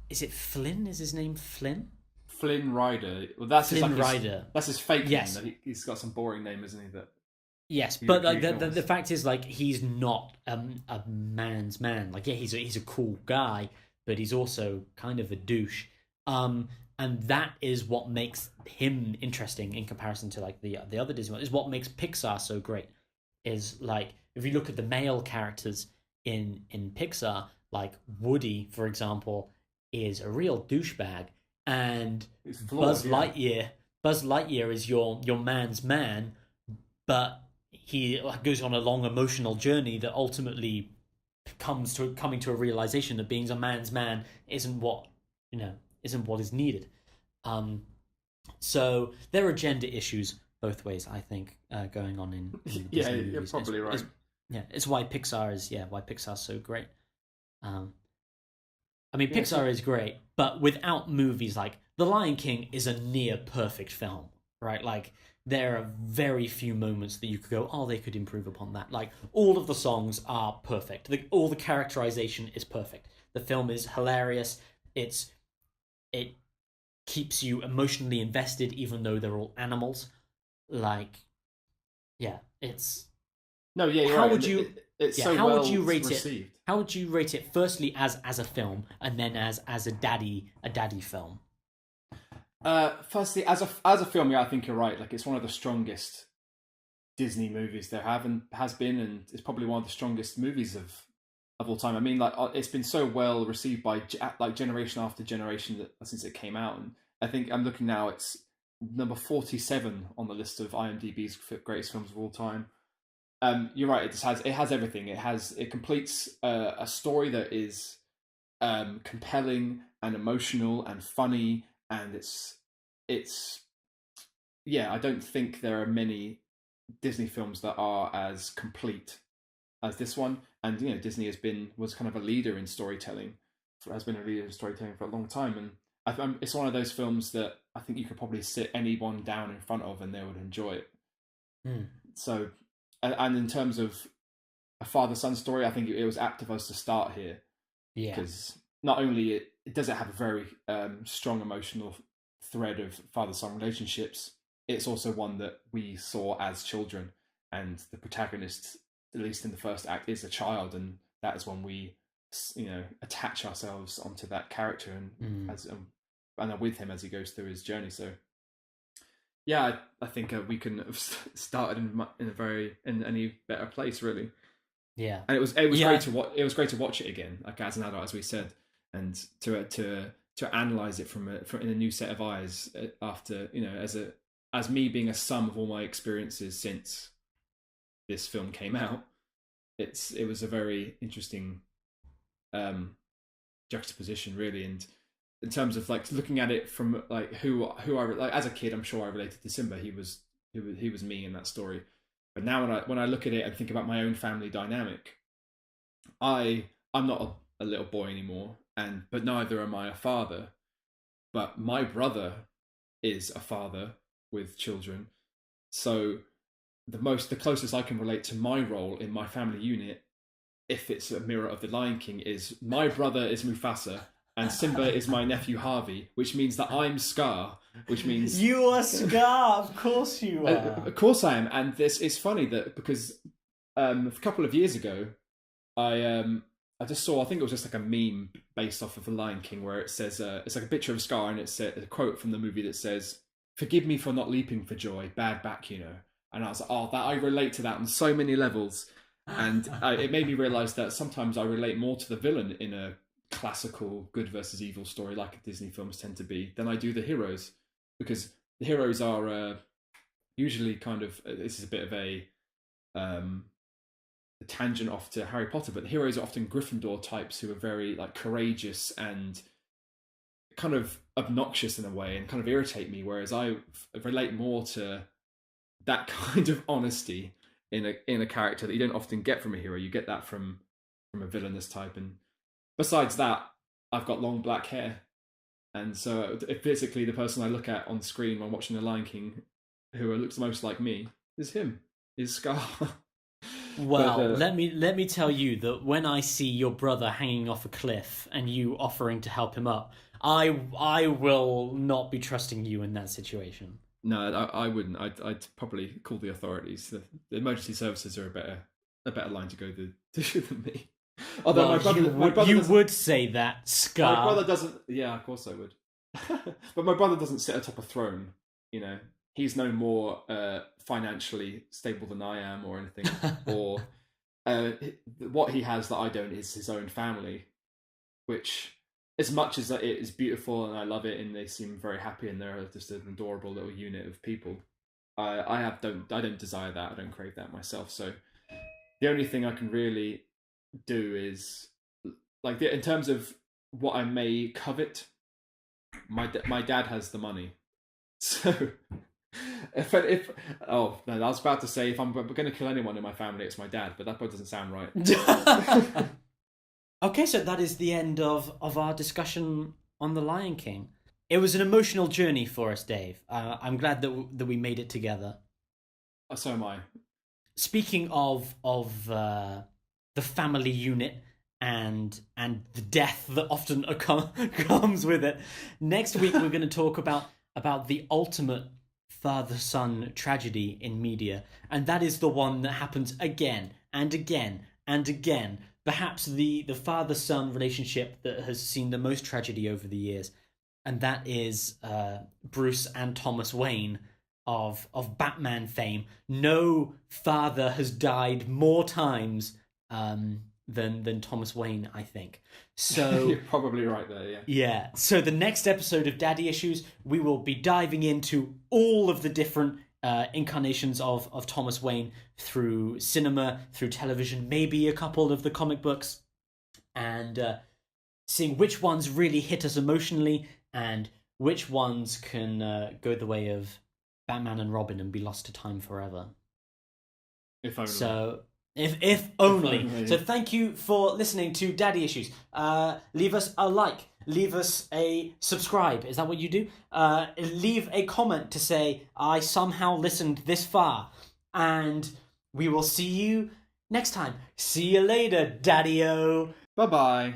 is it Flynn? Is his name Flynn? Flynn Rider. Well, Flynn Rider. that's his fake name. Yes, He's got some boring name, isn't he? That yes, he, but he like the, ignores. the fact is, like, he's not a man's man. Like, yeah, he's a cool guy, but he's also kind of a douche. And that is what makes him interesting in comparison to like the other Disney ones. Is what makes Pixar so great. Is like if you look at the male characters in Pixar, like Woody, for example, is a real douchebag, and He's flawed. Yeah. Buzz Lightyear is your man's man, but he goes on a long emotional journey that ultimately coming to a realization that being a man's man you know isn't what is needed. Um, so there are gender issues both ways, I think, going on in the Yeah, Disney you're movies. probably right. Yeah, it's why Pixar's so great. Um, I mean, Yeah, Pixar so is great, but without movies like The Lion King is a near perfect film, right? Like there are very few moments that you could go, oh, they could improve upon that. Like all of the songs are perfect. All the characterization is perfect. The film is hilarious. It keeps you emotionally invested, even though they're all animals. Like, yeah, it's no, yeah, you're how right. would you? it's Yeah, so how well would you rate received. it? How would you rate it? Firstly, as a film, and then as a daddy film. Firstly, as a film, yeah, I think you're right. Like, it's one of the strongest Disney movies there has been, and it's probably one of the strongest movies of all time. I mean, like, it's been so well received by like generation after generation since it came out, and I think I'm looking now, it's number 47 on the list of IMDb's greatest films of all time. You're right. It has everything. It completes a story that is compelling and emotional and funny, and it's yeah. I don't think there are many Disney films that are as complete as this one. And Disney was kind of a leader in storytelling, has been a leader in storytelling for a long time, and it's one of those films that I think you could probably sit anyone down in front of and they would enjoy it. So, and in terms of a father-son story, I think it was apt of us to start here. Yeah. Because not only does it have a very strong emotional thread of father-son relationships, it's also one that we saw as children, and the protagonist, at least in the first act, is a child, and that is when we, attach ourselves onto that character and and are with him as he goes through his journey. So, yeah, I think we couldn't have started in any better place, really. Yeah, and it was great to watch. It was great to watch it again, like as an adult, as we said, and to analyze it in a new set of eyes after as me being a sum of all my experiences since this film came out. It was a very interesting juxtaposition, really, and in terms of like looking at it from like who I like as a kid, I'm sure I related to Simba. He was me in that story. But now when I look at it and think about my own family dynamic, I'm not a little boy anymore, but neither am I a father. But my brother is a father with children. So the closest I can relate to my role in my family unit, if it's a mirror of the Lion King, is my brother is Mufasa and Simba is my nephew Harvey, which means that I'm Scar, which means you are Scar. Of course you are. Of course I am. And this is funny that because a couple of years ago, I just saw, I think it was just like a meme based off of the Lion King, where it says it's like a picture of Scar, and it's a quote from the movie that says, "Forgive me for not leaping for joy, bad back, you know." And I was like, oh, that I relate to that on so many levels, and it made me realize that sometimes I relate more to the villain in a classical good versus evil story, like Disney films tend to be, than I do the heroes, because the heroes are usually kind of, this is a bit of a tangent off to Harry Potter, but the heroes are often Gryffindor types who are very like courageous and kind of obnoxious in a way and kind of irritate me, whereas I relate more to that kind of honesty in a character that you don't often get from a hero. You get that from a villainous type. And besides that, I've got long black hair, and so physically the person I look at on screen when watching The Lion King who looks most like me is him, is Scar. Well, let me tell you that when I see your brother hanging off a cliff and you offering to help him up, I will not be trusting you in that situation. No, I wouldn't. I'd probably call the authorities. The emergency services are a better line to go than me. Although well, my brother you would say that, Scar. My brother doesn't. Yeah, of course I would. But my brother doesn't sit atop a throne. You know, he's no more financially stable than I am, or anything. Or what he has that I don't is his own family, which, as much as it is beautiful and I love it, and they seem very happy and they're just an adorable little unit of people, I don't desire that. I don't crave that myself. So the only thing I can really do is, like, in terms of what I may covet, my dad has the money. So if oh no, I was about to say, if I'm going to kill anyone in my family, it's my dad, but that probably doesn't sound right. Okay, so that is the end of our discussion on The Lion King. It was an emotional journey for us, Dave. I'm glad that we made it together. So am I. Speaking of the family unit and the death that often comes with it, next week we're going to talk about the ultimate father-son tragedy in media, and that is the one that happens again and again And again, perhaps the father-son relationship that has seen the most tragedy over the years, and that is Bruce and Thomas Wayne of Batman fame. No father has died more times than Thomas Wayne, I think. So you're probably right there. Yeah. Yeah. So the next episode of Daddy Issues, we will be diving into all of the different incarnations of Thomas Wayne through cinema, through television, maybe a couple of the comic books, and seeing which ones really hit us emotionally and which ones can go the way of Batman and Robin and be lost to time forever. If only. So, if only. So thank you for listening to Daddy Issues. Leave us a like. Leave us a subscribe. Is that what you do? Leave a comment to say, I somehow listened this far. And we will see you next time. See you later, Daddy-o. Bye-bye.